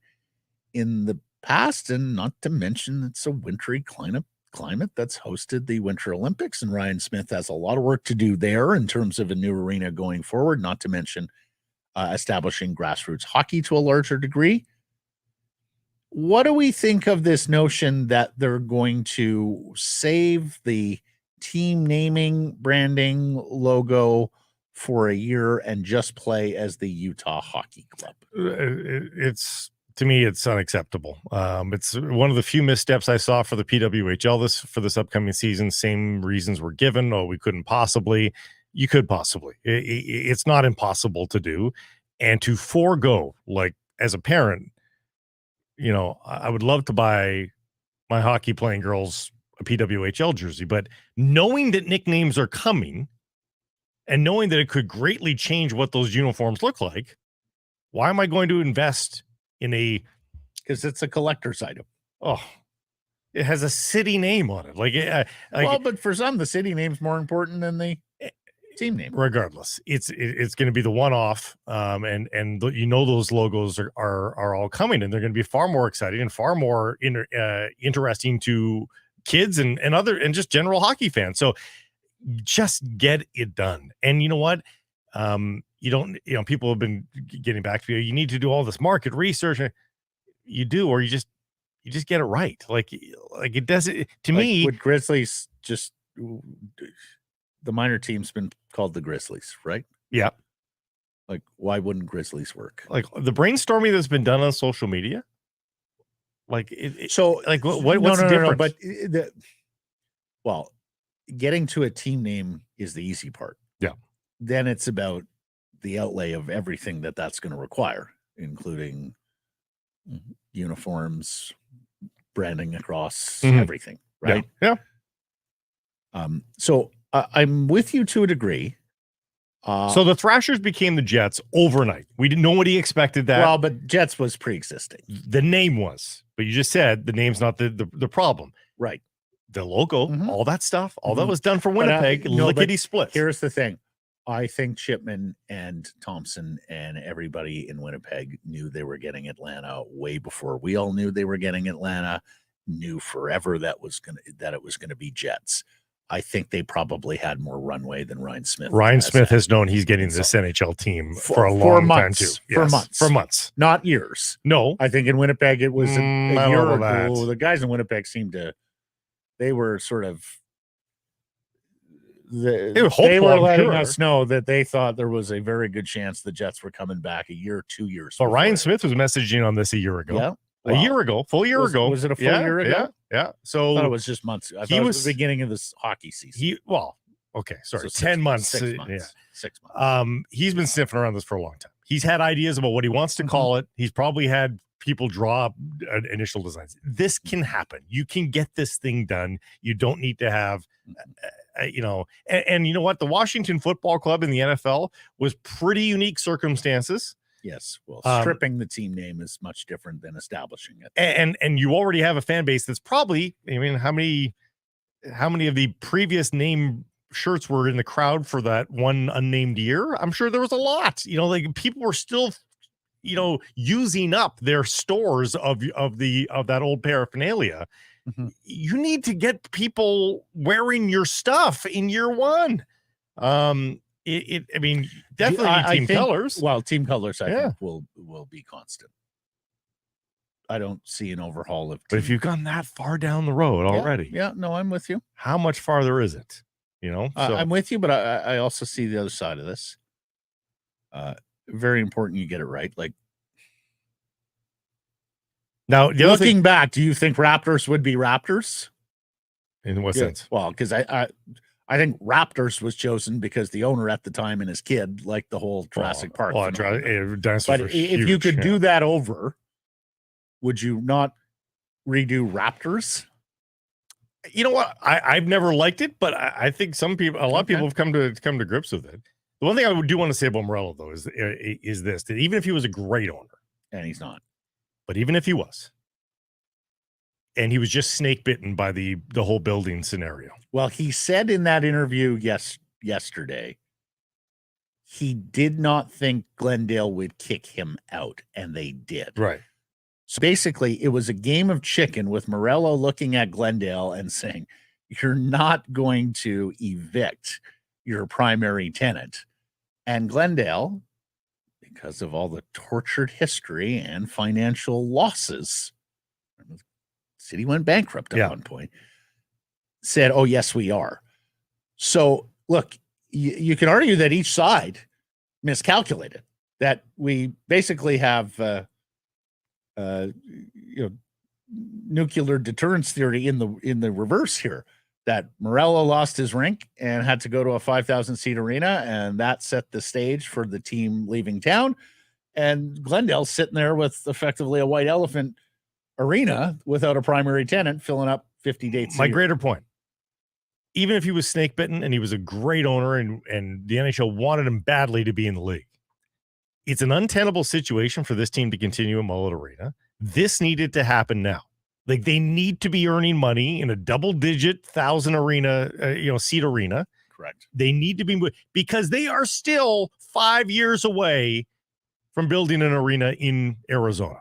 in the past, and not to mention it's a wintry climate that's hosted the Winter Olympics, and Ryan Smith has a lot of work to do there in terms of a new arena going forward, not to mention establishing grassroots hockey to a larger degree. What do we think of this notion that they're going to save the team naming, branding, logo for a year and just play as the Utah Hockey Club? To me, it's unacceptable. It's one of the few missteps I saw for the PWHL for this upcoming season. Same reasons were given. Oh, we couldn't possibly. You could possibly. It's not impossible to do. And to forego, like, as a parent, I would love to buy my hockey playing girls a PWHL jersey, but knowing that nicknames are coming and knowing that it could greatly change what those uniforms look like, why am I going to invest in because it's a collector's item? Oh, it has a city name on it. Well, but for some, the city name's more important than the team name. Regardless, it's going to be the one-off, and those logos are all coming, and they're going to be far more exciting and far more interesting to kids and just general hockey fans. So just get it done. And you know what? People have been getting back to you. You need to do all this market research. You do, or you just get it right. Like it doesn't, to me. Would Grizzlies just, the minor team's been called the Grizzlies, right? Yeah. Like, why wouldn't Grizzlies work? Like the brainstorming that's been done on social media. Like, what's the difference? But getting to a team name is the easy part. Yeah. Then it's about the outlay of everything that's going to require, including uniforms, branding across everything, right? Yeah. So I'm with you to a degree. So the Thrashers became the Jets overnight. Nobody expected that. Well, but Jets was pre-existing. The name was, but you just said the name's not the problem. Right. The logo, all that stuff, all that was done for Winnipeg, lickety split. Here's the thing. I think Chipman and Thompson and everybody in Winnipeg knew they were getting Atlanta way before we all knew they were getting Atlanta, knew forever that it was going to be Jets. I think they probably had more runway than Ryan Smith. Ryan Smith has known he's getting this NHL team for a long time too. Yes, for months, not years. No, I think in Winnipeg it was a year ago. That. The guys in Winnipeg they were sort of. They were letting us know that they thought there was a very good chance the Jets were coming back a year, 2 years. But Ryan Smith was messaging on this a year ago. Yeah. A year ago, full year ago. Was it a full year ago? Yeah. So I thought it was just months. I thought it was the beginning of this hockey season. Okay, sorry, So 10 months. 6 months. Yeah. 6 months. He's been sniffing around this for a long time. He's had ideas about what he wants to call it. He's probably had people draw up initial designs. This can happen. You can get this thing done. You don't need to have, and you know what? The Washington Football Club in the NFL was pretty unique circumstances. Yes. Well, stripping the team name is much different than establishing it. And you already have a fan base that's probably, I mean, how many of the previous name shirts were in the crowd for that one unnamed year? I'm sure there was a lot. Like people were still, using up their stores of that old paraphernalia. Mm-hmm. You need to get people wearing your stuff in year one. Definitely team colors. Well, team colors, I think will be constant. I don't see an overhaul of. But if you've gone that far down the road already, no, I'm with you. How much farther is it? I'm with you, but I also see the other side of this. Very important you get it right. Like now, looking back, do you think Raptors would be Raptors? In what sense? Well, because I think Raptors was chosen because the owner at the time and his kid liked the whole Jurassic Park. But if you could do that over, would you not redo Raptors? You know what? I've never liked it, but I think a lot of people have come to grips with it. The one thing I do want to say about Morello, though, is this: that even if he was a great owner, and he's not, but even if he was, and he was just snake bitten by the whole building scenario. Well, he said in that interview yesterday, he did not think Glendale would kick him out, and they did. Right. So basically, it was a game of chicken with Morello looking at Glendale and saying, "You're not going to evict your primary tenant." And Glendale, because of all the tortured history and financial losses, the city went bankrupt at one point, said, "Oh, yes, we are." So look, you can argue that each side miscalculated, that we basically have nuclear deterrence theory in the reverse here, that Morello lost his rink and had to go to a 5,000 seat arena, and that set the stage for the team leaving town. And Glendale's sitting there with effectively a white elephant arena without a primary tenant, filling up 50 dates. My greater point, even if he was snake bitten and he was a great owner and the NHL wanted him badly to be in the league, it's an untenable situation for this team to continue in Mullet Arena. This needed to happen now. Like, they need to be earning money in a double-digit 1,000 arena, seat arena. Correct. They need to be, because they are still 5 years away from building an arena in Arizona.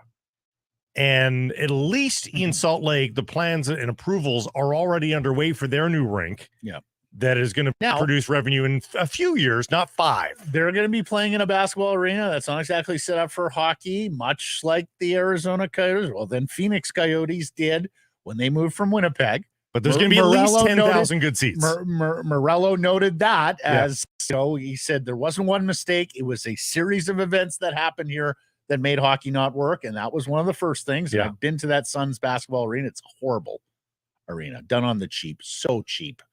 And at least in Salt Lake, the plans and approvals are already underway for their new rink. Yeah. That is going to produce revenue in a few years, not 5. They're going to be playing in a basketball arena that's not exactly set up for hockey, much like the Arizona Coyotes. Well, then Phoenix Coyotes did when they moved from Winnipeg. But there's going to be at least 10,000 good seats. Morello noted that as, he said there wasn't one mistake. It was a series of events that happened here that made hockey not work. And that was one of the first things. Yeah. I've been to that Suns basketball arena. It's a horrible arena, done on the cheap, so cheap.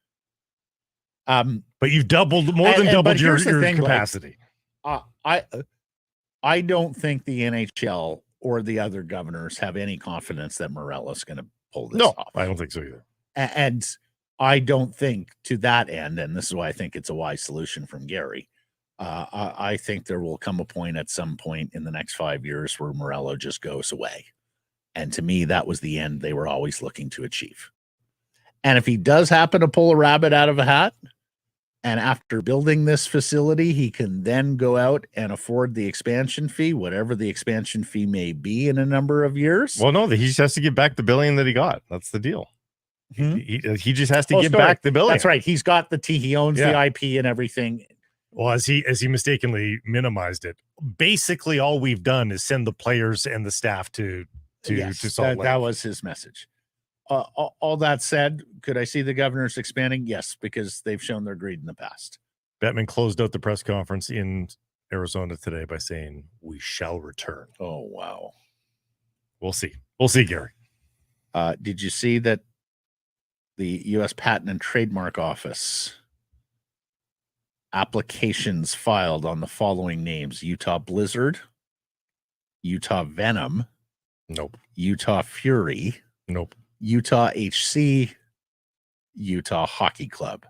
But you've doubled your capacity. I don't think the NHL or the other governors have any confidence that Morello's going to pull this off. I don't think so either. And I don't think to that end, and this is why I think it's a wise solution from Gary. I think there will come a point at some point in the next 5 years where Morello just goes away. And to me, that was the end they were always looking to achieve. And if he does happen to pull a rabbit out of a hat, and after building this facility, he can then go out and afford the expansion fee, whatever the expansion fee may be in a number of years. Well, no, he just has to give back the $1 billion that he got. That's the deal. He just has to Oh, give sorry. back the billing. That's right. He's got the he owns the IP and everything. Well, as he mistakenly minimized it, basically all we've done is send the players and the staff to Salt Lake. That was his message. All that said, could I see the Governors expanding? Yes, because they've shown their greed in the past. Bettman closed out the press conference in Arizona today by saying, "We shall return." Oh, wow. We'll see. We'll see, Gary. Did you see that the U.S. Patent and Trademark Office applications filed on the following names: Utah Blizzard, Utah Venom, Nope. Utah Fury, Nope. Utah HC, Utah Hockey Club.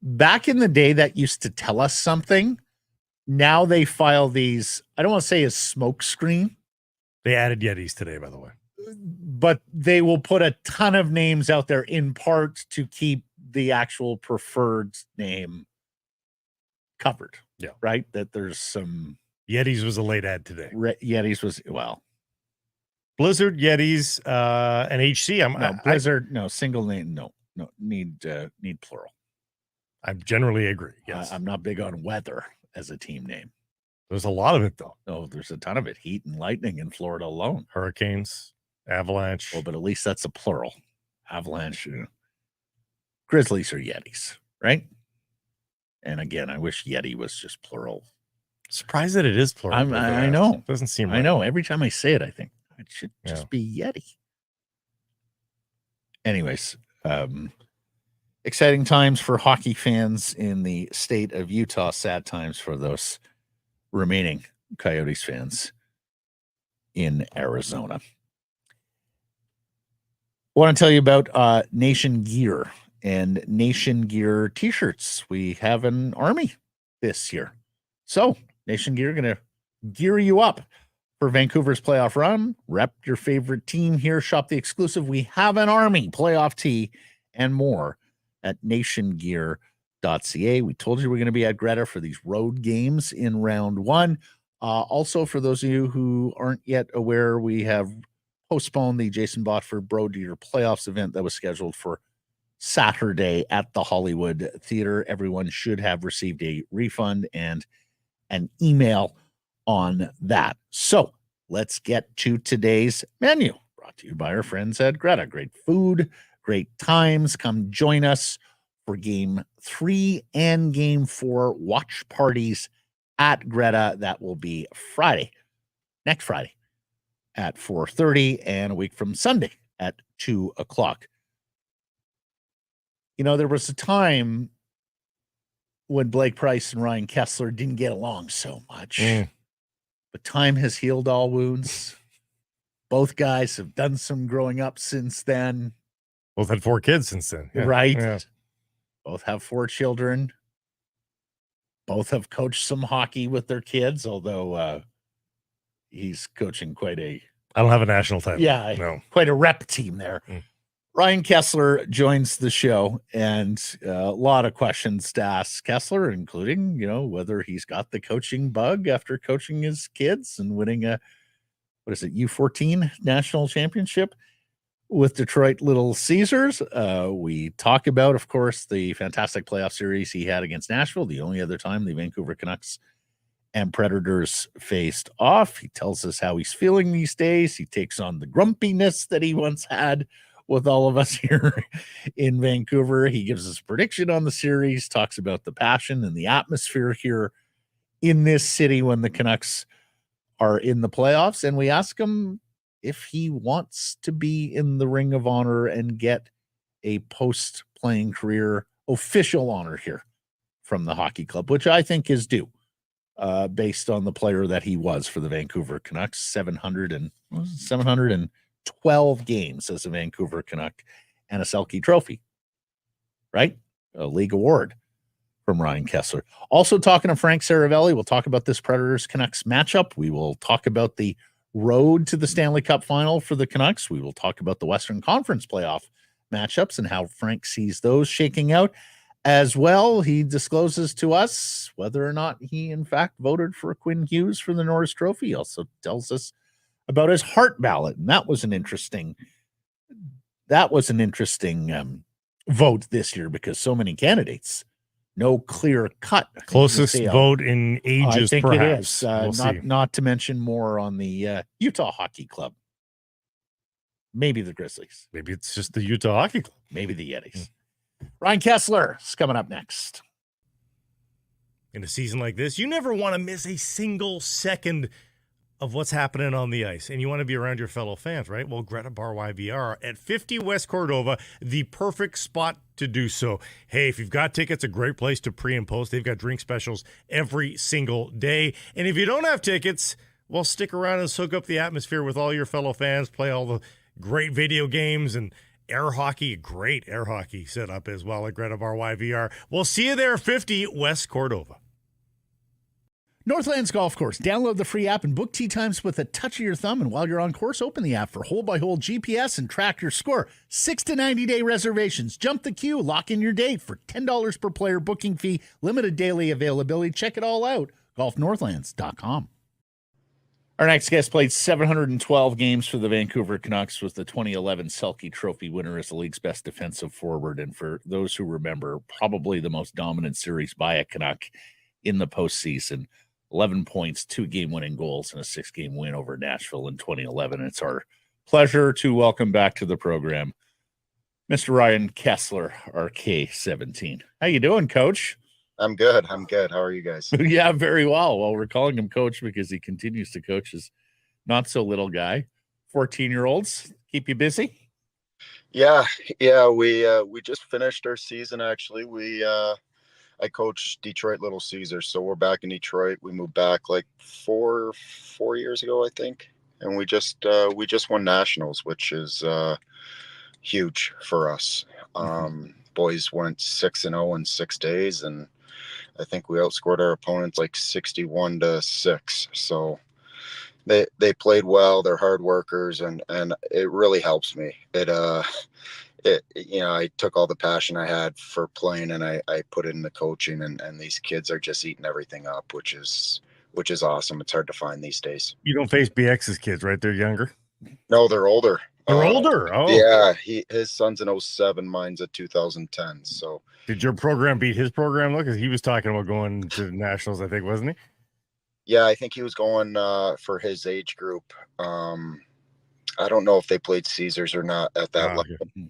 Back in the day, that used to tell us something. Now they file these, I don't want to say as smoke screen. They added Yetis today, by the way. But they will put a ton of names out there in part to keep the actual preferred name covered. Yeah. Right? That there's some... Yetis was a late ad today. Yetis was, well... Blizzard, Yetis, and HC. Blizzard, no, single name, no, need plural. I generally agree. Yes. I'm not big on weather as a team name. There's a lot of it, though. Oh, there's a ton of it. Heat and lightning in Florida alone. Hurricanes, avalanche. Well, but at least that's a plural. Avalanche. Grizzlies are Yetis, right? And again, I wish Yeti was just plural. Surprised that it is plural. I know. It doesn't seem right. I know. Every time I say it, I think it should just be Yeti. Anyways, exciting times for hockey fans in the state of Utah. Sad times for those remaining Coyotes fans in Arizona. I want to tell you about Nation Gear and Nation Gear t-shirts. We have an army this year. So Nation Gear going to gear you up for Vancouver's playoff run. Rep your favorite team here. Shop the exclusive We Have an Army playoff tee and more at nationgear.ca. We told you we're going to be at Greta for these road games in round one. Also, for those of you who aren't yet aware, we have postponed the Jason Botford Bro Deer playoffs event that was scheduled for Saturday at the Hollywood Theater. Everyone should have received a refund and an email on that. So let's get to today's menu, brought to you by our friends at Greta. Great food, great times. Come join us for Game 3 and Game 4 watch parties at Greta. That will be Friday, next Friday at 4:30 and a week from Sunday at 2 o'clock. You know, there was a time when Blake Price and Ryan Kesler didn't get along so much. But time has healed all wounds. Both guys have done some growing up since then. Both had 4 kids since then. Yeah. Right. Yeah. Both have 4 children. Both have coached some hockey with their kids, although he's coaching quite a... I don't have a national title. Yeah, no. Quite a rep team there. Ryan Kesler joins the show, and a lot of questions to ask Kesler, including, you know, whether he's got the coaching bug after coaching his kids and winning a, what is it, U14 national championship with Detroit Little Caesars. We talk about, of course, the fantastic playoff series he had against Nashville, the only other time the Vancouver Canucks and Predators faced off. He tells us how he's feeling these days. He takes on the grumpiness that he once had with all of us here in Vancouver. He gives us a prediction on the series, talks about the passion and the atmosphere here in this city when the Canucks are in the playoffs. And we ask him if he wants to be in the Ring of Honor and get a post-playing career official honor here from the hockey club, which I think is due based on the player that he was for the Vancouver Canucks. 712 games as a Vancouver Canuck and a Selke trophy, right? A league award from Ryan Kesler. Also talking to Frank Seravalli, we'll talk about this Predators Canucks matchup. We will talk about the road to the Stanley Cup final for the Canucks. We will talk about the Western Conference playoff matchups and how Frank sees those shaking out. As well, he discloses to us whether or not he, in fact, voted for Quinn Hughes for the Norris Trophy. He also tells us about his heart ballot, and that was an interesting that was an interesting vote this year because so many candidates, no clear cut. Closest vote in ages, I think perhaps. it is. We'll see. Not to mention more on the Utah Hockey Club. Maybe the Grizzlies. Maybe it's just the Utah Hockey Club. Maybe the Yetis. Ryan Kesler is coming up next. In a season like this, you never want to miss a single second of what's happening on the ice, and you want to be around your fellow fans, right? Well, Greta Bar YVR at 50 West Cordova, the perfect spot to do so. Hey, if you've got tickets, a great place to pre and post. They've got drink specials every single day. And if you don't have tickets, well, stick around and soak up the atmosphere with all your fellow fans, play all the great video games and air hockey, great air hockey setup as well at Greta Bar YVR. We'll see you there, 50 West Cordova. Northlands Golf Course. Download the free app and book tee times with a touch of your thumb. And while you're on course, open the app for hole-by-hole GPS and track your score. 6 to 90-day reservations. Jump the queue. Lock in your date for $10 per player booking fee. Limited daily availability. Check it all out. golfnorthlands.com. Our next guest played 712 games for the Vancouver Canucks, was the 2011 Selke Trophy winner as the league's best defensive forward. And for those who remember, probably the most dominant series by a Canuck in the postseason. 11 points, 2 game-winning goals, and a 6-game win over Nashville in 2011. It's our pleasure to welcome back to the program Mr. Ryan Kesler, RK17. How you doing, Coach? I'm good. How are you guys? Yeah, very well. Well, we're calling him Coach because he continues to coach his not-so-little guy. 14-year-olds, keep you busy? Yeah. We just finished our season, actually. I coached Detroit Little Caesars, so we're back in Detroit. We moved back like four years ago, I think, and we just won nationals, which is huge for us. Boys went 6-0 in 6 days, and I think we outscored our opponents like 61-6. So they played well. They're hard workers, and it really helps me. I took all the passion I had for playing and I put it in the coaching, and these kids are just eating everything up, which is awesome. It's hard to find these days. You don't face BX's kids, right? They're younger? No, they're older. They're older? Oh. Yeah, his son's in 07, mine's a 2010. So did your program beat his program? Look, because he was talking about going to the nationals, I think, wasn't he? Yeah, I think he was going for his age group. I don't know if they played Caesars or not at that level. Okay.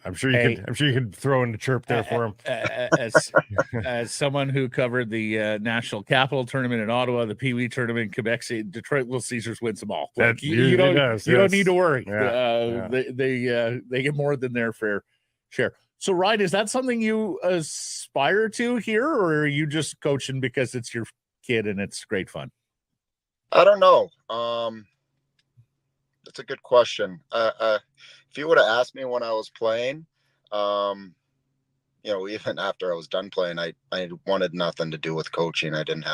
I'm sure you could throw in the chirp there for him. As someone who covered the National Capital Tournament in Ottawa, the Pee Wee Tournament in Quebec, Detroit Little Caesars wins them all. Like, you don't need to worry. Yeah. They get more than their fair share. So, Ryan, is that something you aspire to here, or are you just coaching because it's your kid and it's great fun? I don't know. That's a good question. If you would have asked me when I was playing, even after I was done playing, I wanted nothing to do with coaching. I didn't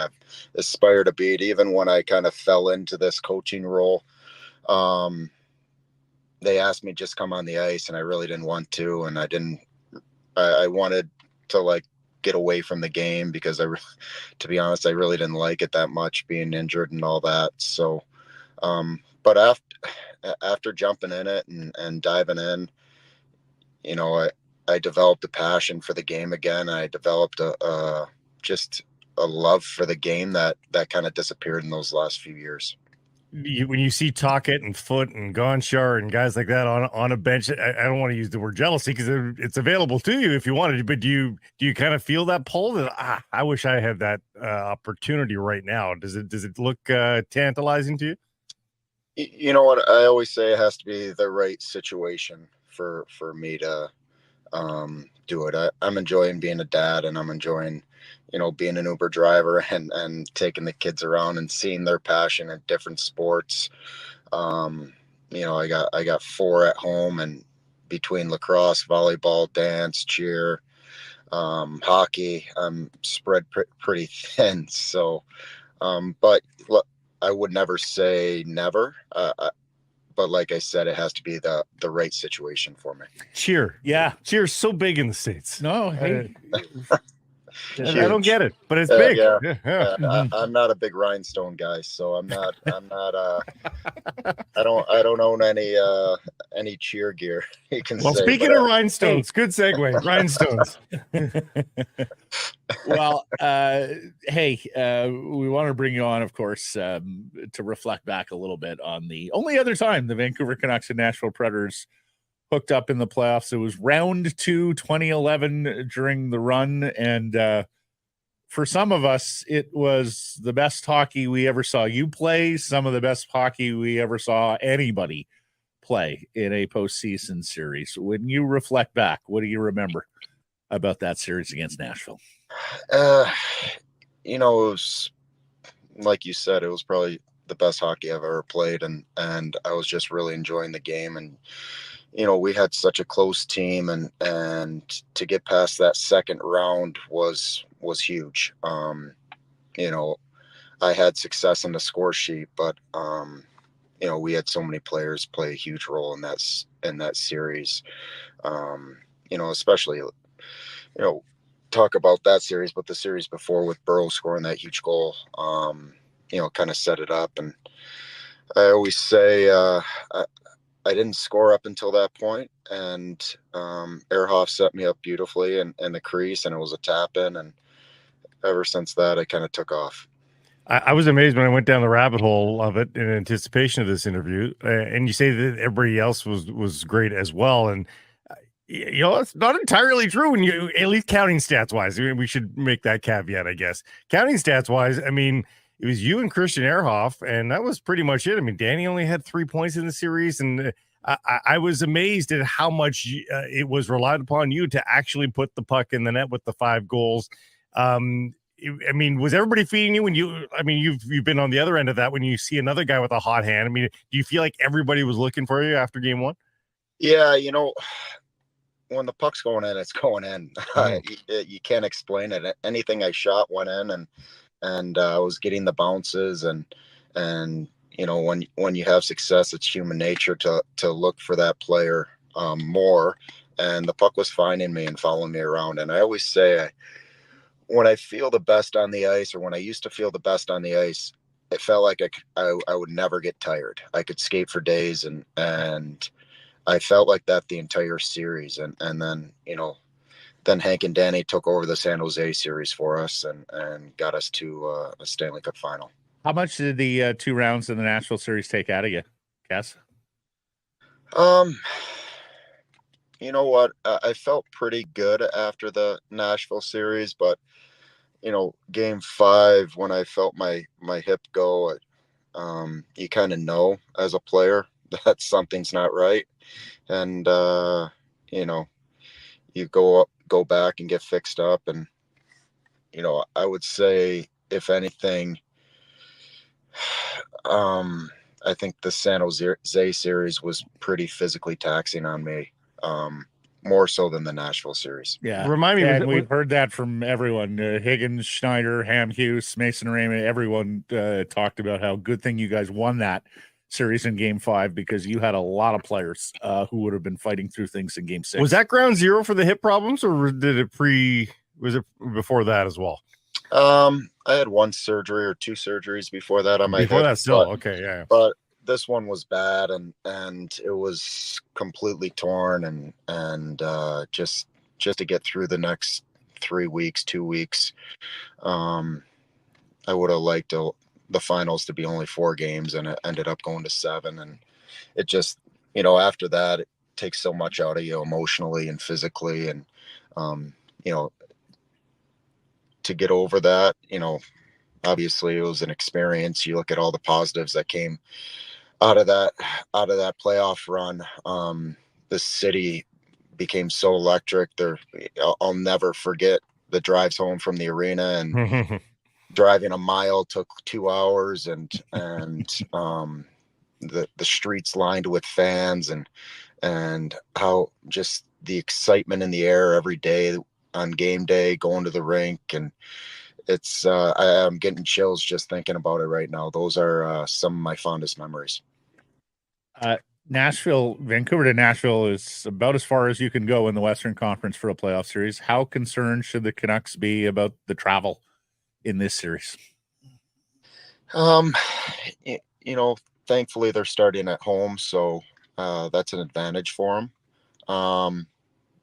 aspire to be it. Even when I kind of fell into this coaching role, they asked me just come on the ice, and I really didn't want to. And I wanted to get away from the game because to be honest, I really didn't like it that much, being injured and all that. So, but after jumping in it and diving in, I developed a passion for the game again. I developed just a love for the game that kind of disappeared in those last few years. When you see Tocchet and Foote and Gonchar and guys like that on a bench, I don't want to use the word jealousy because it's available to you if you wanted to, but do you kind of feel that pull that I wish I had that opportunity right now? Does it look tantalizing to you? You know what? I always say it has to be the right situation for me to do it. I'm enjoying being a dad, and I'm enjoying, being an Uber driver and taking the kids around and seeing their passion in different sports. I got 4 at home, and between lacrosse, volleyball, dance, cheer, hockey, I'm spread pretty thin. So, but look, I would never say never, but like I said, it has to be the right situation for me. Cheer. Yeah. Cheer's so big in the States. No, hey. I don't get it, but it's big. Yeah. I'm not a big rhinestone guy, so I'm not I don't own any cheer gear you can Well, say. speaking but, of rhinestones, good segue. Rhinestones. Well, hey, we want to bring you on, of course, to reflect back a little bit on the only other time the Vancouver Canucks and Nashville Predators hooked up in the playoffs. It was round 2, 2011 during the run. And for some of us, it was the best hockey we ever saw you play, some of the best hockey we ever saw anybody play in a postseason series. When you reflect back, what do you remember about that series against Nashville? You know, it was, like you said, it was probably the best hockey I've ever played, and I was just really enjoying the game. And you know, we had such a close team, and to get past that second round was huge. You know, I had success in the score sheet, but you know, we had so many players play a huge role in that series. You know, especially, you know, talk about that series, but the series before with Burrow scoring that huge goal, you know, kind of set it up. And I always say, I didn't score up until that point, and Ehrhoff set me up beautifully in the crease, and it was a tap in. And ever since that, I kind of took off. I was amazed when I went down the rabbit hole of it in anticipation of this interview. And you say that everybody else was great as well. And, you know, it's not entirely true when you, at least counting stats wise. We should make that caveat, I guess. Counting stats wise, I mean, it was you and Christian Ehrhoff, and that was pretty much it. I mean, Danny only had 3 points in the series, and I was amazed at how much it was relied upon you to actually put the puck in the net with the 5 goals. I mean, was everybody feeding you when you? I mean, you've been on the other end of that when you see another guy with a hot hand. I mean, do you feel like everybody was looking for you after game 1? Yeah, you know, when the puck's going in, it's going in. You can't explain it. Anything I shot went in, and I was getting the bounces, and you know, when you have success, it's human nature to look for that player more. And the puck was finding me and following me around. And I always say, when I feel the best on the ice, or when I used to feel the best on the ice, it felt like I would never get tired. I could skate for days, and I felt like that the entire series. And then, you know, then Hank and Danny took over the San Jose series for us and got us to a Stanley Cup final. How much did the 2 rounds in the Nashville series take out of you, Cass? You know what? I felt pretty good after the Nashville series, but you know, game 5, when I felt my hip go, you kind of know as a player that something's not right. And, you know, you go back and get fixed up. And, you know, I would say, if anything, I think the San Jose series was pretty physically taxing on me. More so than the Nashville series. Yeah. Remind me, and we've heard that from everyone. Higgins, Schneider, Ham Hughes, Mason Raymond, everyone talked about how good thing you guys won that series in game 5, because you had a lot of players who would have been fighting through things in game 6. Was that ground zero for the hip problems, or was it before that as well? I had 1 surgery or 2 surgeries before that on my hip. Before that still, okay, yeah. But this one was bad, and it was completely torn, and just to get through the next 2 weeks, I would have liked the finals to be only 4 games, and it ended up going to 7. And it just, you know, after that, it takes so much out of you emotionally and physically. And you know, to get over that, you know, obviously it was an experience. You look at all the positives that came out of that playoff run. The city became so electric. I'll never forget the drives home from the arena, and driving a mile took 2 hours, and the streets lined with fans, and how just the excitement in the air every day on game day, going to the rink. And it's I'm getting chills just thinking about it right now. Those are some of my fondest memories. Vancouver to Nashville is about as far as you can go in the Western Conference for a playoff series. How concerned should the Canucks be about the travel in this series? You know, thankfully they're starting at home, so that's an advantage for them.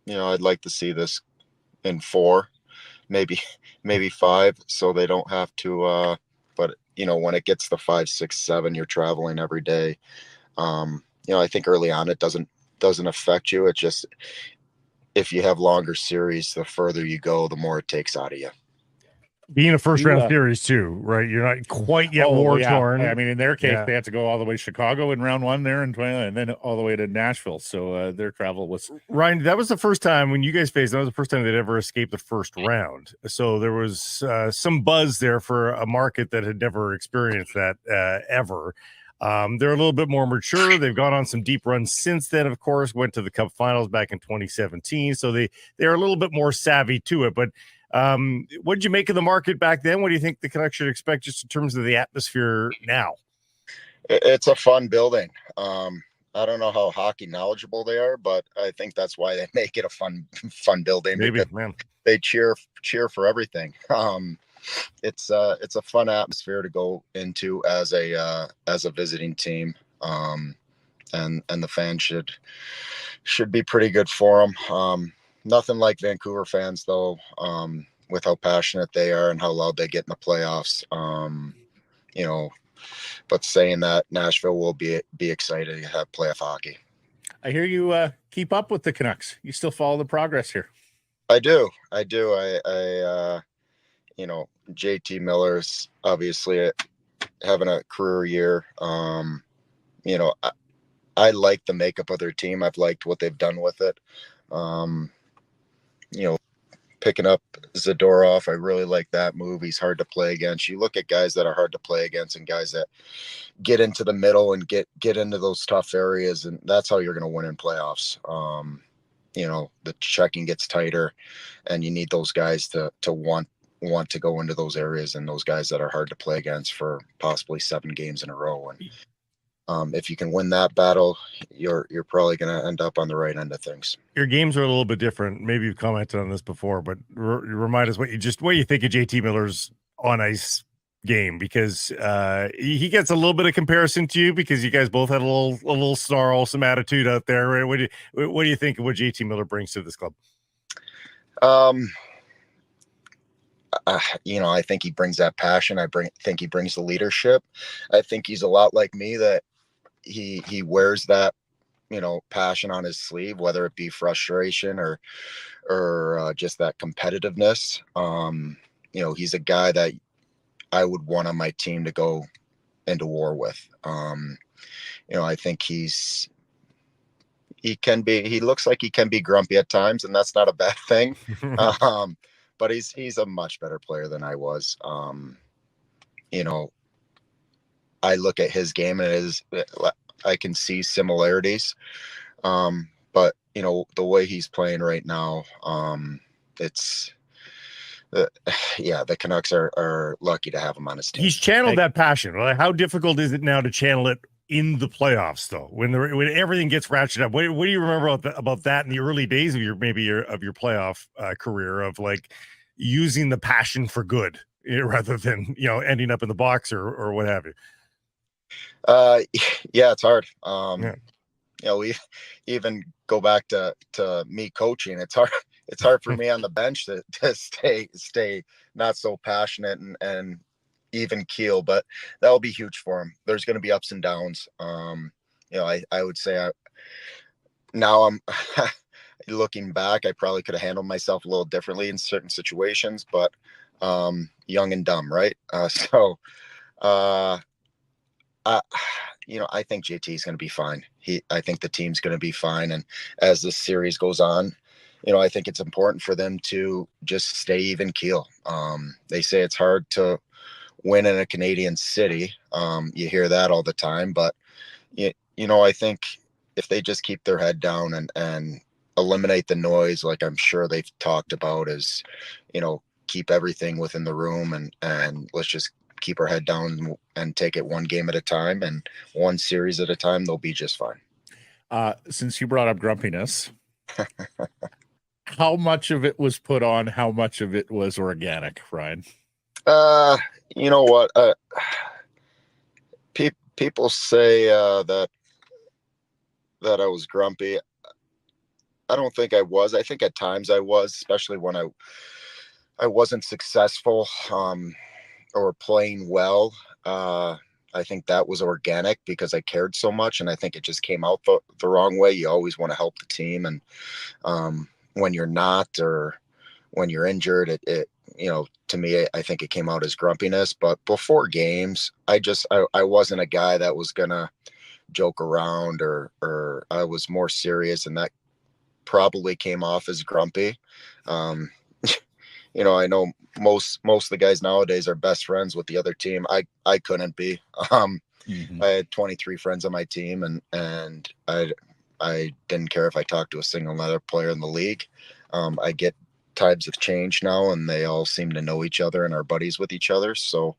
I'd like to see this in 4, maybe 5, so they don't have to. But when it gets to 5, 6, 7, you're traveling every day. I think early on it doesn't affect you. It just, if you have longer series, the further you go, the more it takes out of you. Being a first round series too, right? You're not quite yet war torn. I mean, in their case, they had to go all the way to Chicago in round 1 there in 20, and then all the way to Nashville. So their travel was. Ryan, that was the first time when you guys faced. That was the first time they'd ever escaped the first round. So there was some buzz there for a market that had never experienced that ever. They're a little bit more mature. They've gone on some deep runs since then. Of course, went to the Cup Finals back in 2017. So they're a little bit more savvy to it, but. What did you make of the market back then? What do you think the Canucks should expect just in terms of the atmosphere now? It's a fun building. I don't know how hockey knowledgeable they are, but I think that's why they make it a fun building. Maybe, man. They cheer for everything. It's a fun atmosphere to go into as a visiting team. And the fans should be pretty good for them. Nothing like Vancouver fans, though, with how passionate they are and how loud they get in the playoffs. But saying that, Nashville will be excited to have playoff hockey. I hear you keep up with the Canucks. You still follow the progress here. I do. I JT Miller's obviously having a career year. I like the makeup of their team. I've liked what they've done with it. Picking up Zadorov, I really like that move. He's hard to play against. You look at guys that are hard to play against and guys that get into the middle and get into those tough areas, and that's how you're going to win in playoffs. The checking gets tighter, and you need those guys to want to go into those areas and those guys that are hard to play against for possibly 7 games in a row. And if you can win that battle, you're probably going to end up on the right end of things. Your games are a little bit different. Maybe you've commented on this before, but remind us what you think of JT Miller's on ice game, because he gets a little bit of comparison to you because you guys both had a little snarl, some attitude out there. Right? What do you think of what JT Miller brings to this club? I think he brings that passion. Think he brings the leadership. I think he's a lot like me, that he wears that, passion on his sleeve, whether it be frustration or just that competitiveness. He's a guy that I would want on my team to go into war with. I think he looks like he can be grumpy at times, and that's not a bad thing. But he's a much better player than I was. I look at his game and I can see similarities. But the way he's playing right now, the Canucks are lucky to have him on his team. He's channeled that passion. How difficult is it now to channel it in the playoffs, though, when everything gets ratcheted up? What do you remember about that in the early days of your playoff career, of like using the passion for good rather than ending up in the box or what have you? Yeah, it's hard. We even go back to me coaching. It's hard for me on the bench to stay not so passionate and even keel, but that'll be huge for him. There's going to be ups and downs. I would say now I'm looking back, I probably could have handled myself a little differently in certain situations, but young and dumb, right? I think JT is going to be fine. I think the team's going to be fine. And as this series goes on, I think it's important for them to just stay even keel. They say it's hard to win in a Canadian city. You hear that all the time, but I think if they just keep their head down and eliminate the noise, like I'm sure they've talked about, is, keep everything within the room and let's just keep our head down and take it one game at a time and one series at a time, they'll be just fine. Since you brought up grumpiness, how much of it was put on? How much of it was organic, Ryan? You know what? People say that that I was grumpy. I don't think I was. I think at times I was, especially when I wasn't successful or playing well. I think that was organic because I cared so much, and I think it just came out the wrong way. You always want to help the team, and when you're not, or when you're injured, it to me, I think it came out as grumpiness. But before games, I wasn't a guy that was gonna joke around, or I was more serious, and that probably came off as grumpy. I know most of the guys nowadays are best friends with the other team. I couldn't be. I had 23 friends on my team, and I didn't care if I talked to a single other player in the league. I get times have changed now, and they all seem to know each other and are buddies with each other. So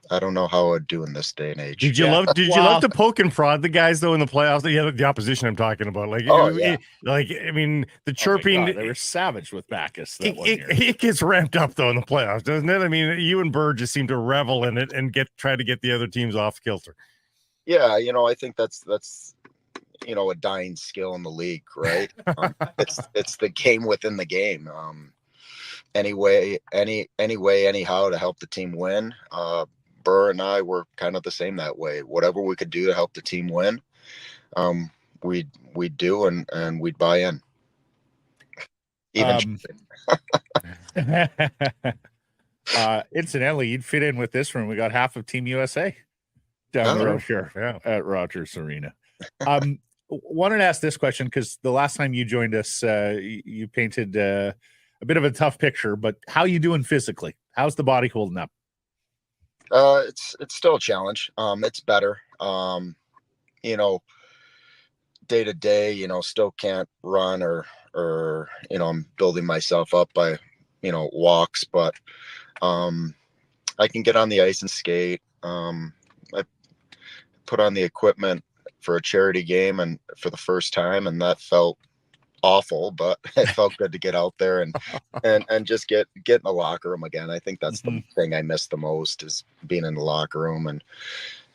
I don't know how I'd do in this day and age. Did you love to poke and prod the guys though in the playoffs? The opposition I'm talking about. Like, I mean, the chirping. They were savage with Bacchus that 1 year. It gets ramped up though in the playoffs, doesn't it? I mean, you and Bird just seem to revel in it and try to get the other teams off kilter. Yeah, I think that's a dying skill in the league, right? It's the game within the game. Anyway, anyhow to help the team win. Burr and I were kind of the same that way. Whatever we could do to help the team win, we'd do, and we'd buy in. Incidentally, you'd fit in with this room. We got half of Team USA down the road here at Rogers Arena. Wanted to ask this question because the last time you joined us, you painted a bit of a tough picture, but how you doing physically? How's the body holding up? It's still a challenge. It's better. Day to day, still can't run or I'm building myself up by, walks, but I can get on the ice and skate. I put on the equipment for a charity game and for the first time, and that felt awful, but it felt good to get out there and just get in the locker room again. I think that's the thing I miss the most, is being in the locker room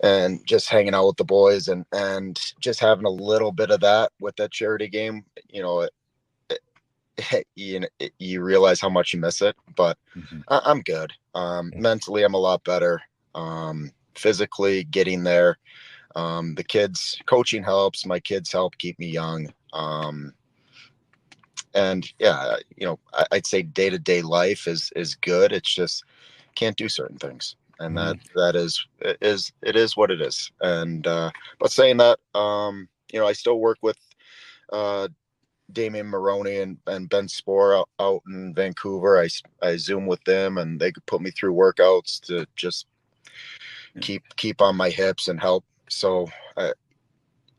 and just hanging out with the boys and just having a little bit of that with that charity game. You realize how much you miss it, but I'm good. Mentally, I'm a lot better. Physically, getting there. The kids coaching helps. My kids help keep me young. And yeah, I'd say day-to-day life is good. It's just can't do certain things. And that is what it is. And, but saying that, I still work with, Damian Maroney and Ben Spohr out in Vancouver. I Zoom with them, and they could put me through workouts to just keep on my hips and help. So,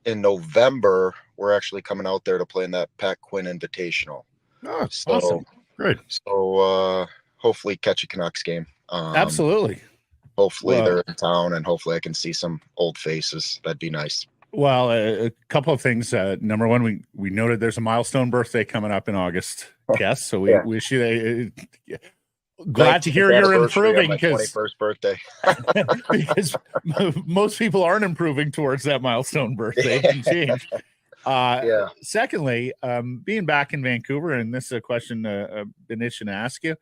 in November, we're actually coming out there to play in that Pat Quinn Invitational. Oh, so, awesome. Great. So hopefully catch a Canucks game. Absolutely. Hopefully they're in town, and hopefully I can see some old faces. That'd be nice. Well, a couple of things. Number one, we noted there's a milestone birthday coming up in August. Yes, so we wish you glad to hear you're improving, because 21st birthday. because most people aren't improving towards that milestone birthday. It can change. Secondly, being back in Vancouver, and this is a question I've been itching to ask you.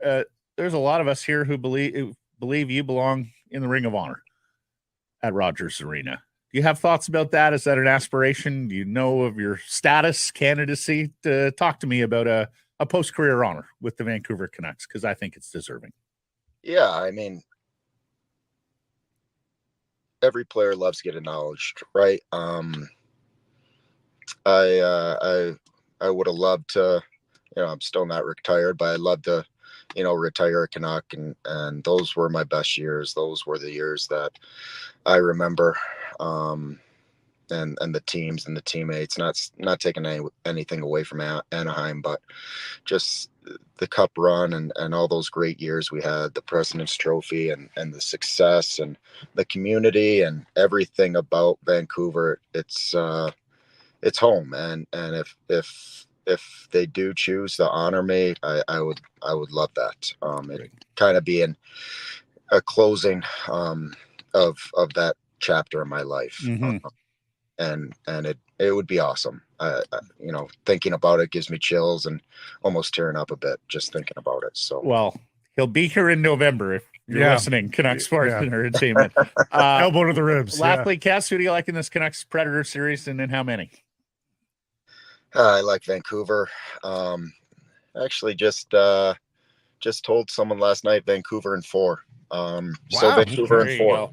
There's a lot of us here who believe you belong in the Ring of Honor at Rogers Arena. Do you have thoughts about that? Is that an aspiration? Do you know of your status, candidacy? Talk to me about a post-career honor with the Vancouver Canucks, because I think it's deserving. Yeah, I mean, every player loves to get acknowledged, right? I would have loved to, I'm still not retired, but I'd love to, retire a Canuck, and those were my best years. Those were the years that I remember, and the teams and the teammates, not taking anything away from Anaheim, but just the cup run and all those great years we had, the President's Trophy and the success and the community and everything about Vancouver. It's home. And if they do choose to honor me, I would love that. It kind of being a closing of that chapter in my life. and it would be awesome. Thinking about it gives me chills and almost tearing up a bit just thinking about it. So, well, he'll be here in November if you're Yeah. listening. Canucks Sports Yeah. Entertainment. Elbow to the ribs. Lastly, Cass, who do you like in this Canucks Predator series, and in how many? I like Vancouver. Actually, just told someone last night Vancouver in 4. So Wow. Vancouver There in you 4. go.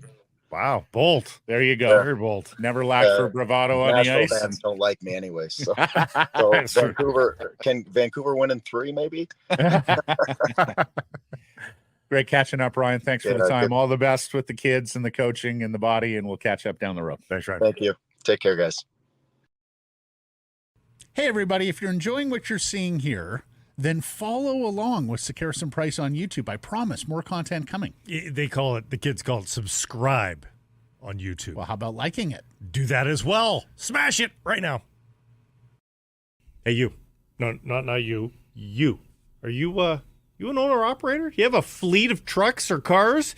Wow. Bold. There you go. Very bold. Never lack for bravado on the Nashville ice. fans don't like me anyway. So, That's true. can Vancouver win in 3 maybe? Great catching up, Ryan. Thanks for the Yeah, time. good. All the best with the kids and the coaching and the body, and we'll catch up down the road. Thanks, Ryan. Thank you. Take care, guys. Hey, everybody, if you're enjoying what you're seeing here, then follow along with Sekeres and Price on YouTube. I promise more content coming. The kids call it subscribe on YouTube. Well, how about liking it? Do that as well. Smash it right now. Hey, you. No, not you. You. Are you an owner operator? You have a fleet of trucks or cars?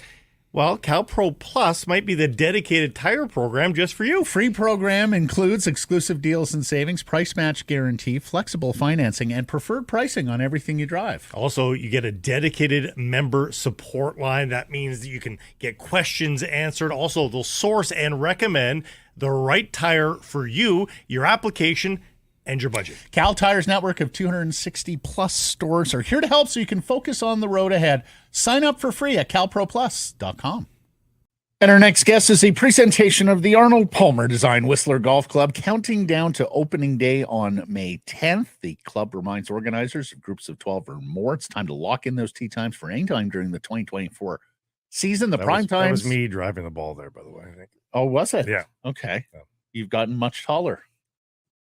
Well, CalPro Plus might be the dedicated tire program just for you. Free program includes exclusive deals and savings, price match guarantee, flexible financing, and preferred pricing on everything you drive. Also, you get a dedicated member support line. That means that you can get questions answered. Also, they'll source and recommend the right tire for you, your application, and your budget. Cal Tire's network of 260 plus stores are here to help so you can focus on the road ahead. Sign up for free at calproplus.com. And our next guest is a presentation of the Arnold Palmer Design Whistler Golf Club, counting down to opening day on May 10th. The club reminds organizers of groups of 12 or more, it's time to lock in those tee times for any time during the 2024 season. The prime That was times. me driving the ball there, by the way, I think. Oh, was it? Yeah. Okay. Yeah. You've gotten much taller.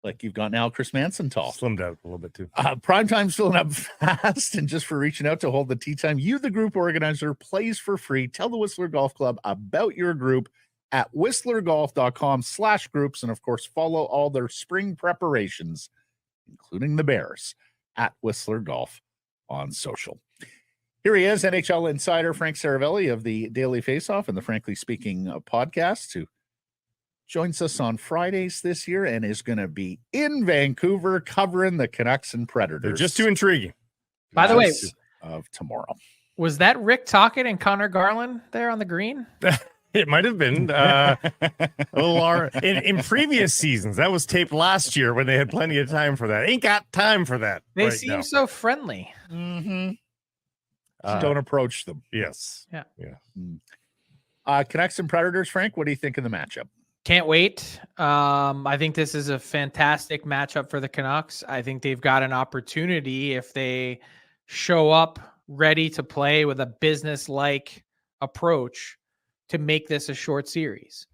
Like you've gotten Al Chris Manson tall. Slimmed out a little bit too. Prime time's filling up fast, and just for reaching out to hold the tee time, you, the group organizer, plays for free. Tell the Whistler Golf Club about your group at whistlergolf.com/groups, and of course, follow all their spring preparations, including the Bears, at Whistler Golf on social. Here he is, NHL insider Frank Seravalli of the Daily Faceoff and the Frankly Speaking podcast, who joins us on Fridays this year and is going to be in Vancouver covering the Canucks and Predators. They're just too intriguing. By the way, of tomorrow. was that Rick Tocchet and Connor Garland there on the green? It might have been a little in previous seasons. That was taped last year when they had plenty of time for that. Ain't got time for that. They right seem now. so friendly. Mm-hmm. Don't approach them. Yes. Yeah. Canucks and Predators, Frank, what do you think of the matchup? Can't wait. I think this is a fantastic matchup for the Canucks. I think they've got an opportunity if they show up ready to play with a business-like approach to make this a short series.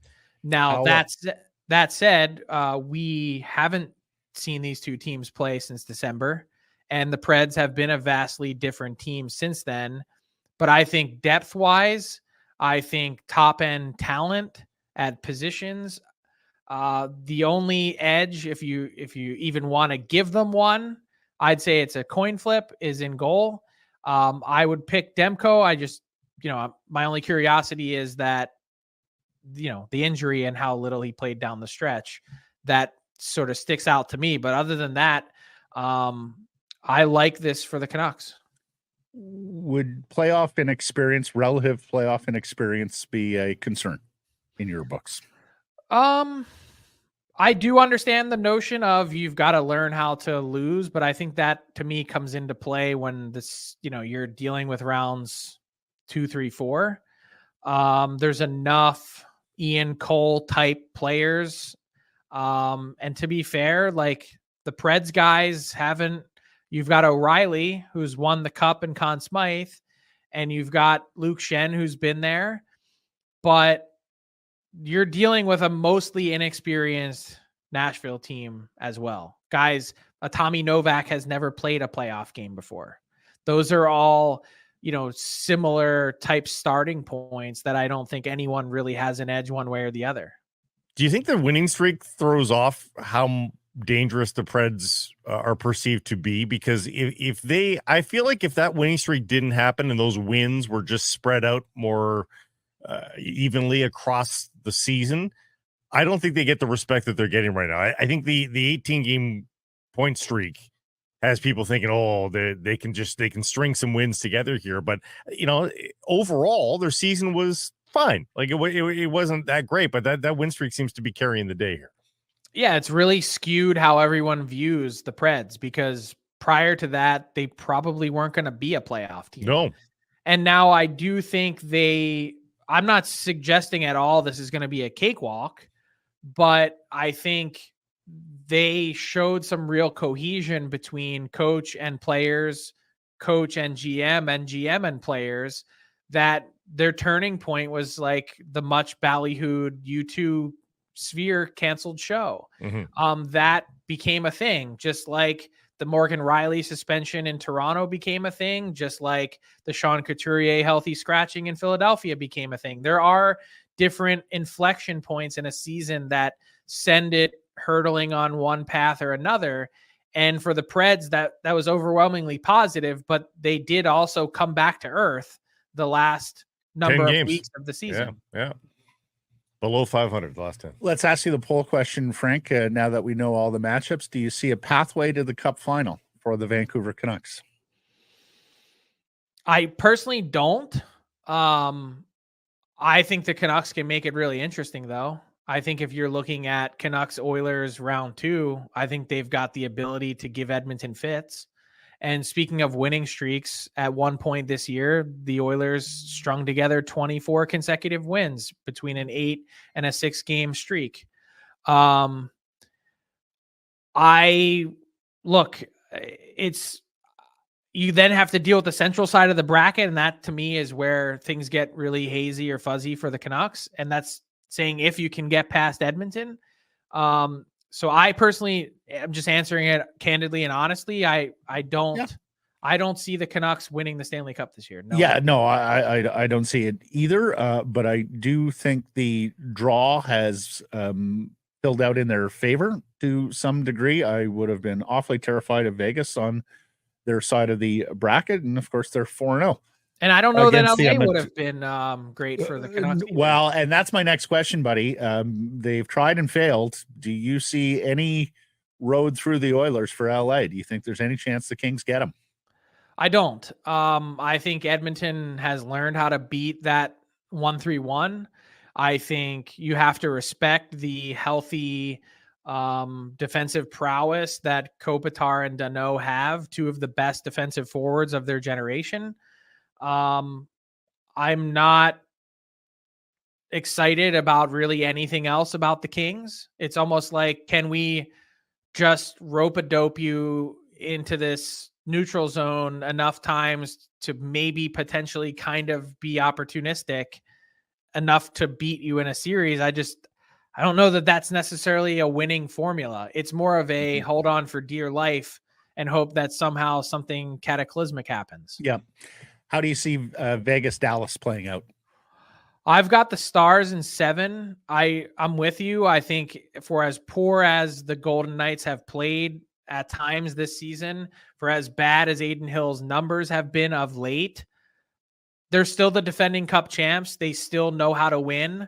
Now, that said, we haven't seen these two teams play since December, and the Preds have been a vastly different team since then. But I think depth-wise, I think top-end talent at positions, the only edge, if you even want to give them one, I'd say it's a coin flip, is in goal. I would pick Demko. I just, my only curiosity is that, the injury and how little he played down the stretch, that sort of sticks out to me. But other than that, I like this for the Canucks. Would relative playoff inexperience be a concern in your books? I do understand the notion of you've got to learn how to lose, but I think that to me comes into play when this, you're dealing with rounds 2, 3, 4. There's enough Ian Cole type players. And to be fair, like the Preds guys you've got O'Reilly, who's won the cup in Conn Smythe, and you've got Luke Schenn, who's been there, but you're dealing with a mostly inexperienced Nashville team as well. Guys, Tommy Novak has never played a playoff game before. Those are all, similar type starting points that I don't think anyone really has an edge one way or the other. Do you think the winning streak throws off how dangerous the Preds are perceived to be? Because I feel like if that winning streak didn't happen and those wins were just spread out more evenly across the season, I don't think they get the respect that they're getting right now. I think the 18 game point streak has people thinking, oh, they can string some wins together here. But overall, their season was fine. Like it wasn't that great, but that win streak seems to be carrying the day here. Yeah, it's really skewed how everyone views the Preds, because prior to that, they probably weren't going to be a playoff team. No. And now I do think I'm not suggesting at all this is going to be a cakewalk, but I think they showed some real cohesion between coach and players, coach and GM and players, that their turning point was like the much ballyhooed U2 Sphere canceled show. That became a thing, just like the Morgan Riley suspension in Toronto became a thing, just like the Sean Couturier healthy scratching in Philadelphia became a thing. There are different inflection points in a season that send it hurtling on one path or another. And for the Preds, that was overwhelmingly positive, but they did also come back to earth the last number of weeks of the season. Yeah. Below 500 the last 10. Let's ask you the poll question, Frank. Now that we know all the matchups, do you see a pathway to the Cup final for the Vancouver Canucks? I personally don't. I think the Canucks can make it really interesting, though. I think if you're looking at Canucks Oilers round 2, I think they've got the ability to give Edmonton fits. And speaking of winning streaks, at one point this year, the Oilers strung together 24 consecutive wins between an 8 and a 6 game streak. You then have to deal with the central side of the bracket. And that to me is where things get really hazy or fuzzy for the Canucks. And that's saying if you can get past Edmonton. So I personally am just answering it candidly and honestly. I don't see the Canucks winning the Stanley Cup this year. No. I don't see it either. But I do think the draw has filled out in their favor to some degree. I would have been awfully terrified of Vegas on their side of the bracket, and of course they're 4-0. And I don't know that LA would have been great for the Canucks. Well, and that's my next question, buddy. They've tried and failed. Do you see any road through the Oilers for LA? Do you think there's any chance the Kings get them? I don't. I think Edmonton has learned how to beat that 1-3-1. I think you have to respect the healthy defensive prowess that Kopitar and Danault have, two of the best defensive forwards of their generation. I'm not excited about really anything else about the Kings. It's almost like, can we just rope-a-dope you into this neutral zone enough times to maybe potentially kind of be opportunistic enough to beat you in a series? I don't know that that's necessarily a winning formula. It's more of a hold on for dear life and hope that somehow something cataclysmic happens. Yeah. How do you see Vegas Dallas playing out? I've got the Stars in 7. I'm with you. I think for as poor as the Golden Knights have played at times this season, for as bad as Adin Hill's numbers have been of late, they're still the defending Cup champs. They still know how to win.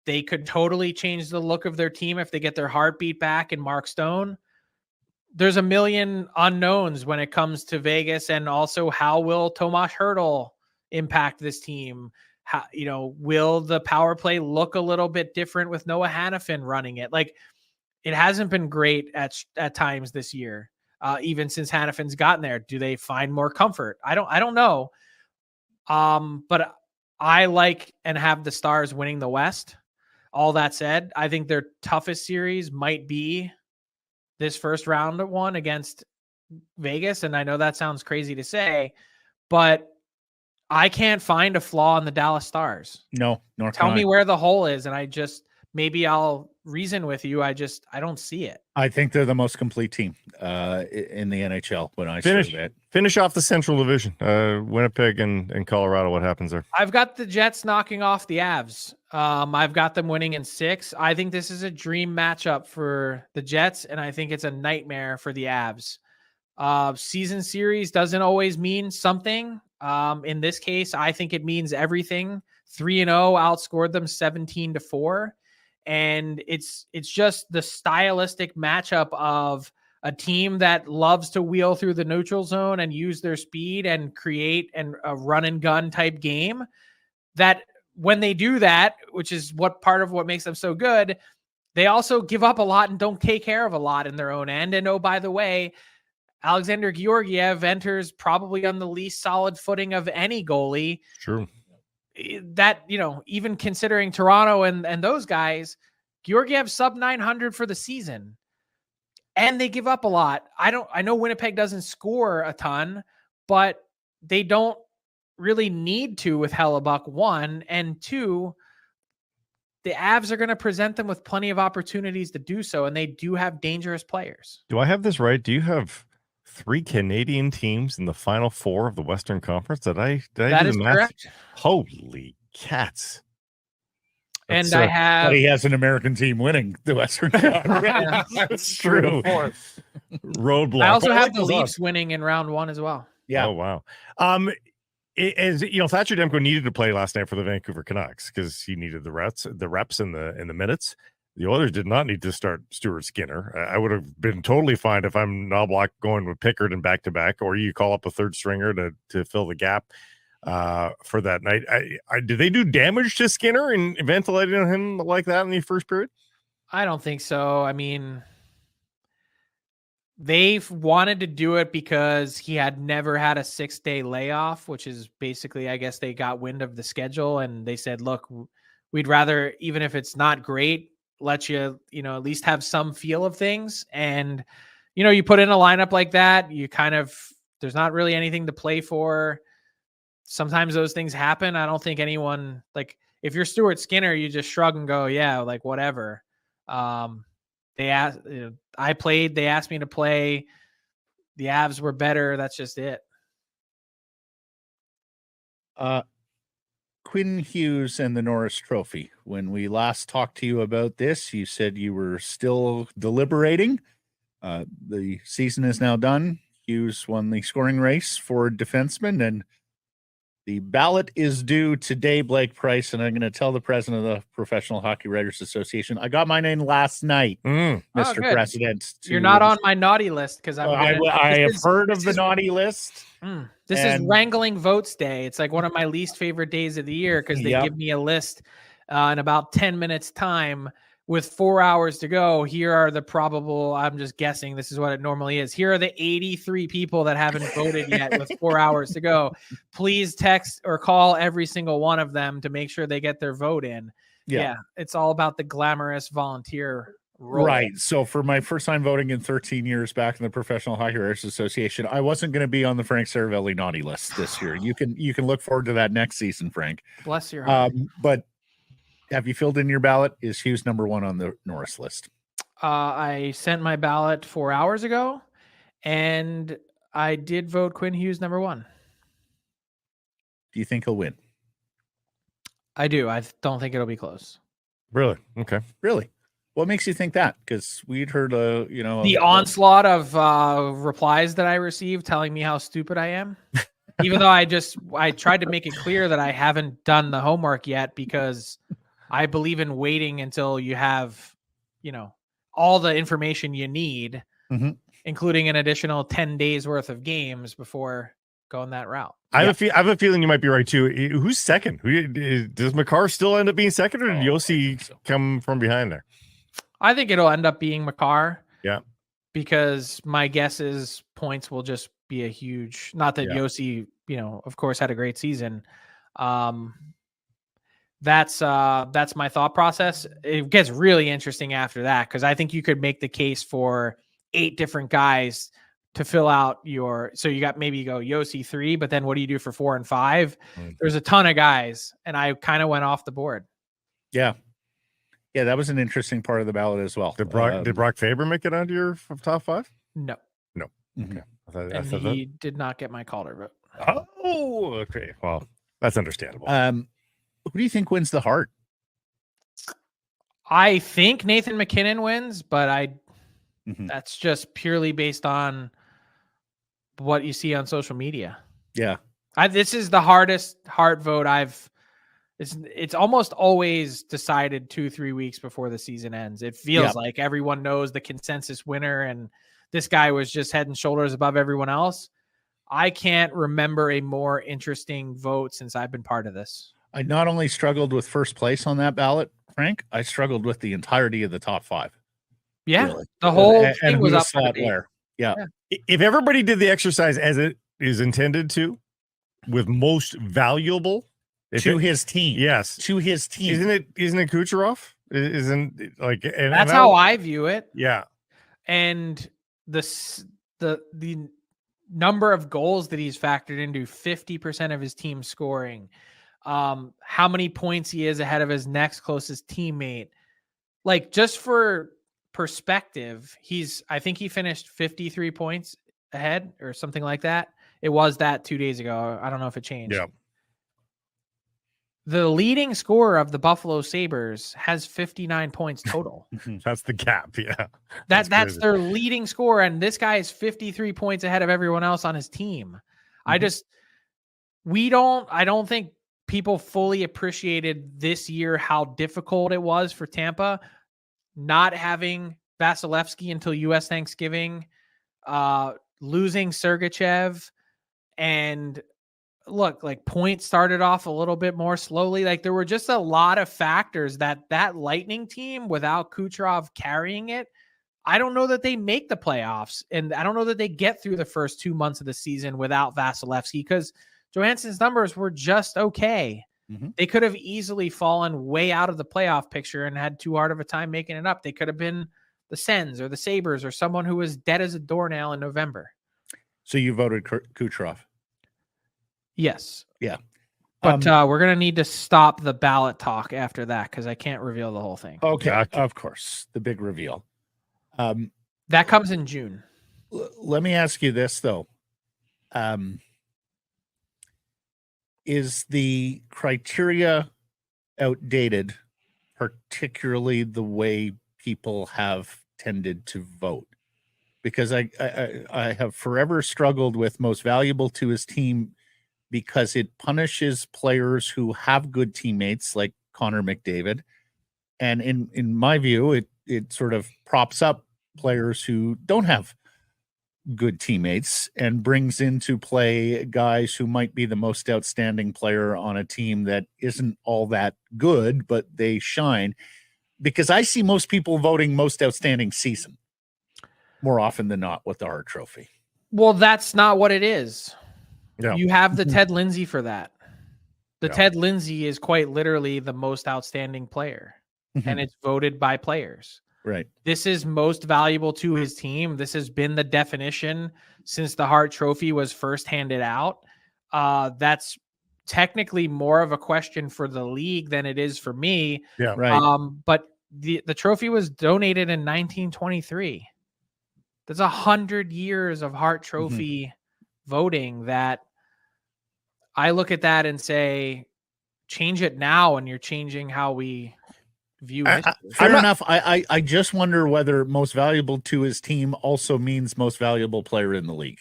They could totally change the look of their team if they get their heartbeat back in Mark Stone. There's a million unknowns when it comes to Vegas, and also how will Tomas Hertl impact this team? How, will the power play look a little bit different with Noah Hannafin running it? Like, it hasn't been great at times this year, even since Hannafin's gotten there. Do they find more comfort? I don't know. But I like and have the Stars winning the West. All that said, I think their toughest series might be this first round one against Vegas. And I know that sounds crazy to say, but I can't find a flaw in the Dallas Stars. No, nor Tell me where the hole is, and maybe I'll reason with you. I don't see it. I think they're the most complete team in the NHL when I say that. Finish off the Central Division. Winnipeg and Colorado. What happens there? I've got the Jets knocking off the Avs. I've got them winning in 6. I think this is a dream matchup for the Jets, and I think it's a nightmare for the Avs. Season series doesn't always mean something. In this case, I think it means everything. 3-0 outscored them 17-4. And it's just the stylistic matchup of a team that loves to wheel through the neutral zone and use their speed and create a run and gun type game, that when they do that, which is what part of what makes them so good, they also give up a lot and don't take care of a lot in their own end. And oh, by the way, Alexander Georgiev enters probably on the least solid footing of any goalie. True. That, even considering Toronto and those guys, Georgiev sub 900 for the season, and they give up a lot. I know Winnipeg doesn't score a ton, but they don't really need to with Hellebuck, 1, and 2, the Avs are going to present them with plenty of opportunities to do so, and they do have dangerous players. Do I have this right? Do you have 3 Canadian teams in the Final Four of the Western Conference? Did I That do is the math? correct. Holy cats! And That's, I have But he has an American team winning the Western Conference. That's true. Roadblock. I also But have like the those Leafs odds. winning in round 1 as well. Yeah. Oh wow. As you know, Thatcher Demko needed to play last night for the Vancouver Canucks because he needed the reps and the minutes. The Oilers did not need to start Stuart Skinner. I would have been totally fine if I'm Knobloch going with Pickard and back to back, or you call up a third stringer to fill the gap for that night. Did they do damage to Skinner and ventilating on him like that in the first period? I don't think so. I mean, they've wanted to do it because he had never had a 6-day layoff, which is basically, I guess they got wind of the schedule and they said, look, we'd rather, even if it's not great, let you, at least have some feel of things. And, you put in a lineup like that, there's not really anything to play for. Sometimes those things happen. I don't think anyone, if you're Stuart Skinner, you just shrug and go, yeah, whatever. They asked, I played, they asked me to play. The Avs were better. That's just it. Quinn Hughes and the Norris Trophy. When we last talked to you about this, you said you were still deliberating. The season is now done. Hughes won the scoring race for defenseman, and the ballot is due today, Blake Price, and I'm going to tell the president of the Professional Hockey Writers Association. I got mine in last night, Mr. good. President. You're not on my naughty list because I have heard of the naughty list. This is Wrangling Votes Day. It's like one of my least favorite days of the year because they give me a list in about 10 minutes time with 4 hours to go. Here are the probable, I'm just guessing this is what it normally is. Here are the 83 people that haven't voted yet with 4 hours to go. Please text or call every single one of them to make sure they get their vote in. Yeah. It's all about the glamorous volunteer role. Right. So for my first time voting in 13 years back in the Professional Hockey Writers Association, I wasn't going to be on the Frank Seravalli naughty list this year. You can look forward to that next season, Frank. Bless your heart. But have you filled in your ballot? Is Hughes number 1 on the Norris list? I sent my ballot 4 hours ago, and I did vote Quinn Hughes number 1. Do you think he'll win? I do. I don't think it'll be close. Really? Okay. Really? What makes you think that? Because we'd heard, the onslaught of replies that I received telling me how stupid I am. Even though I tried to make it clear that I haven't done the homework yet because I believe in waiting until you have, all the information you need, including an additional 10 days worth of games before going that route. I have a feeling you might be right too. Who's second? Does McCarr still end up being second, or did Yossi come from behind there? I think it'll end up being McCarr. Yeah. Because my guess is points will just be a huge, not that Yossi, of course had a great season. That's my thought process. It gets really interesting after that because I think you could make the case for 8 different guys to fill out so you got, maybe you go Yossi 3, but then what do you do for 4 and 5? There's a ton of guys, and I kind of went off the board. Yeah. Yeah, that was an interesting part of the ballot as well. Did Brock Faber make it onto your top 5? No. Okay. And he did not get my Calder vote. Oh, okay. Well, that's understandable. Who do you think wins the Hart? I think Nathan McKinnon wins, but that's just purely based on what you see on social media. Yeah. This is the hardest Hart vote I've It's almost always decided 2-3 weeks before the season ends. It feels Yep. like everyone knows the consensus winner, and this guy was just head and shoulders above everyone else. I can't remember a more interesting vote since I've been part of this. I not only struggled with first place on that ballot, Frank, I struggled with the entirety of the top 5. Yeah, Really. the whole and thing who was to up for slot debate. where. Yeah. If everybody did the exercise as it is intended to, with most valuable To his team. yes, To his team. isn't it Kucherov? Isn't like That's how I view it. Yeah, And the number of goals that he's factored into, 50% of his team scoring, how many points he is ahead of his next closest teammate. Like, just for perspective, I think he finished 53 points ahead or something like that. It was that 2 days ago. I don't know if it changed. yeah. The leading scorer of the Buffalo Sabres has 59 points total. That's the gap. Yeah, That's crazy. their leading scorer, and this guy is 53 points ahead of everyone else on his team. I don't think people fully appreciated this year how difficult it was for Tampa not having Vasilevsky until US Thanksgiving, losing Sergachev, and look, like, points started off a little bit more slowly. Like, there were just a lot of factors that Lightning team, without Kucherov carrying it, I don't know that they make the playoffs. And I don't know that they get through the first 2 months of the season without Vasilevsky, because Johansson's numbers were just okay. Mm-hmm. They could have easily fallen way out of the playoff picture and had too hard of a time making it up. They could have been the Sens or the Sabres or someone who was dead as a doornail in November. So you voted Kucherov. Yes. Yeah. But we're going to need to stop the ballot talk after that, because I can't reveal the whole thing. Okay. Okay. Of course. The big reveal. That comes in June. Let me ask you this, though. Is the criteria outdated, particularly the way people have tended to vote? Because I have forever struggled with most valuable to his team, because it punishes players who have good teammates like Connor McDavid. And in my view, it sort of props up players who don't have good teammates and brings into play guys who might be the most outstanding player on a team that isn't all that good, but they shine. Because I see most people voting most outstanding season more often than not with the Hart Trophy. Well, that's not what it is. Yeah. You have the Ted Lindsay for that. The Yeah. Ted Lindsay is quite literally the most outstanding player, and it's voted by players. Right. This is most valuable to his team. This has been the definition since the Hart Trophy was first handed out. That's technically more of a question for the league than it is for me. Yeah. Right. But the trophy was donated in 1923. That's 100 years of Hart Trophy voting that I look at that and say, change it now, and you're changing how we view history. Fair enough. I just wonder whether most valuable to his team also means most valuable player in the league.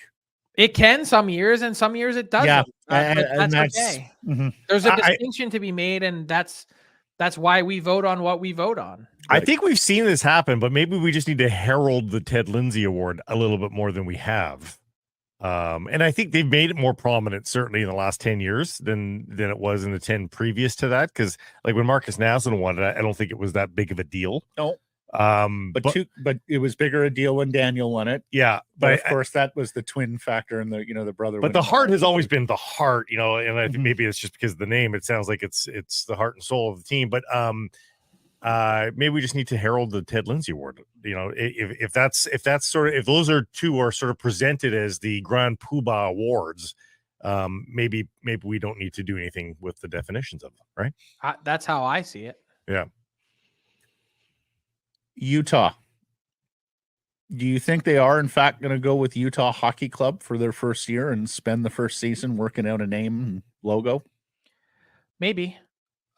It can some years, and some years it doesn't. Yeah, But that's okay. Mhm. There's a distinction to be made, and that's why we vote on what we vote on. I think we've seen this happen, but maybe we just need to herald the Ted Lindsay Award a little bit more than we have. And I think they've made it more prominent, certainly in the last 10 years than it was in the 10 previous to that. Because like when Marcus Naslund won it, I don't think it was that big of a deal. No. But it was bigger a deal when Daniel won it. Yeah, But of course that was the twin factor and the brother. But the Hart has always been the heart, and I think Mhm. maybe it's just because of the name. It sounds like it's the heart and soul of the team. But maybe we just need to herald the Ted Lindsay Award. If those two are sort of presented as the Grand Poobah Awards, maybe we don't need to do anything with the definitions of them, right? That's how I see it. Yeah. Utah. Do you think they are in fact going to go with Utah Hockey Club for their first year and spend the first season working out a name and logo? Maybe.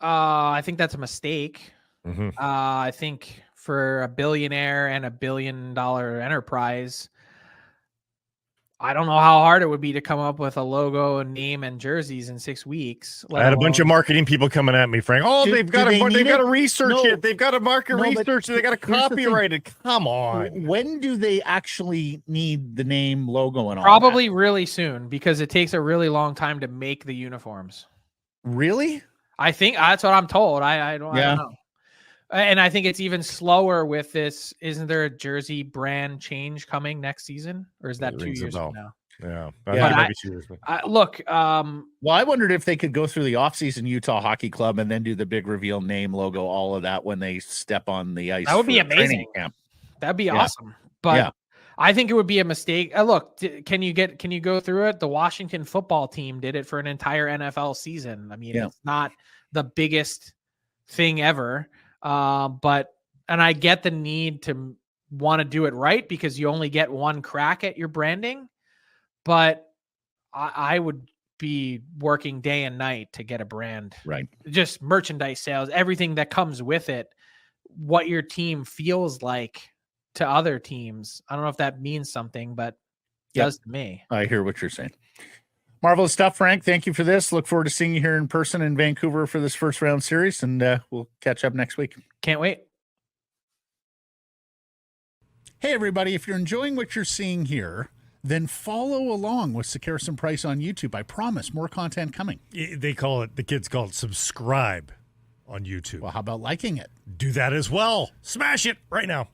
I think that's a mistake. Mm-hmm. I think for a billionaire and $1 billion enterprise, I don't know how hard it would be to come up with a logo, and name, and jerseys in 6 weeks. I had a bunch of marketing people coming at me, Frank. Oh, they've got to research it. They've got to market research. They got to copyright it. Come on. When do they actually need the name, logo, and all Probably really soon, because it takes a really long time to make the uniforms. Really? I think that's what I'm told. I don't know. And I think it's even slower with this. Isn't there a jersey brand change coming next season, or is that 2 years from now? Yeah. But 2 years. Look, well, I wondered if they could go through the offseason Utah Hockey Club and then do the big reveal, name, logo, all of that when they step on the ice. That would be for training amazing. Camp. That'd be awesome. But I think it would be a mistake. Look, can you go through it? The Washington football team did it for an entire NFL season. I mean, it's not the biggest thing ever. But I get the need to want to do it right, because you only get one crack at your branding. But I would be working day and night to get a brand, right? Just merchandise sales, everything that comes with it, what your team feels like to other teams. I don't know if that means something, but it does to me. I hear what you're saying. Marvelous stuff, Frank. Thank you for this. Look forward to seeing you here in person in Vancouver for this first round series, and we'll catch up next week. Can't wait. Hey, everybody. If you're enjoying what you're seeing here, then follow along with Sekeres and Price on YouTube. I promise more content coming. The kids call it subscribe on YouTube. Well, how about liking it? Do that as well. Smash it right now.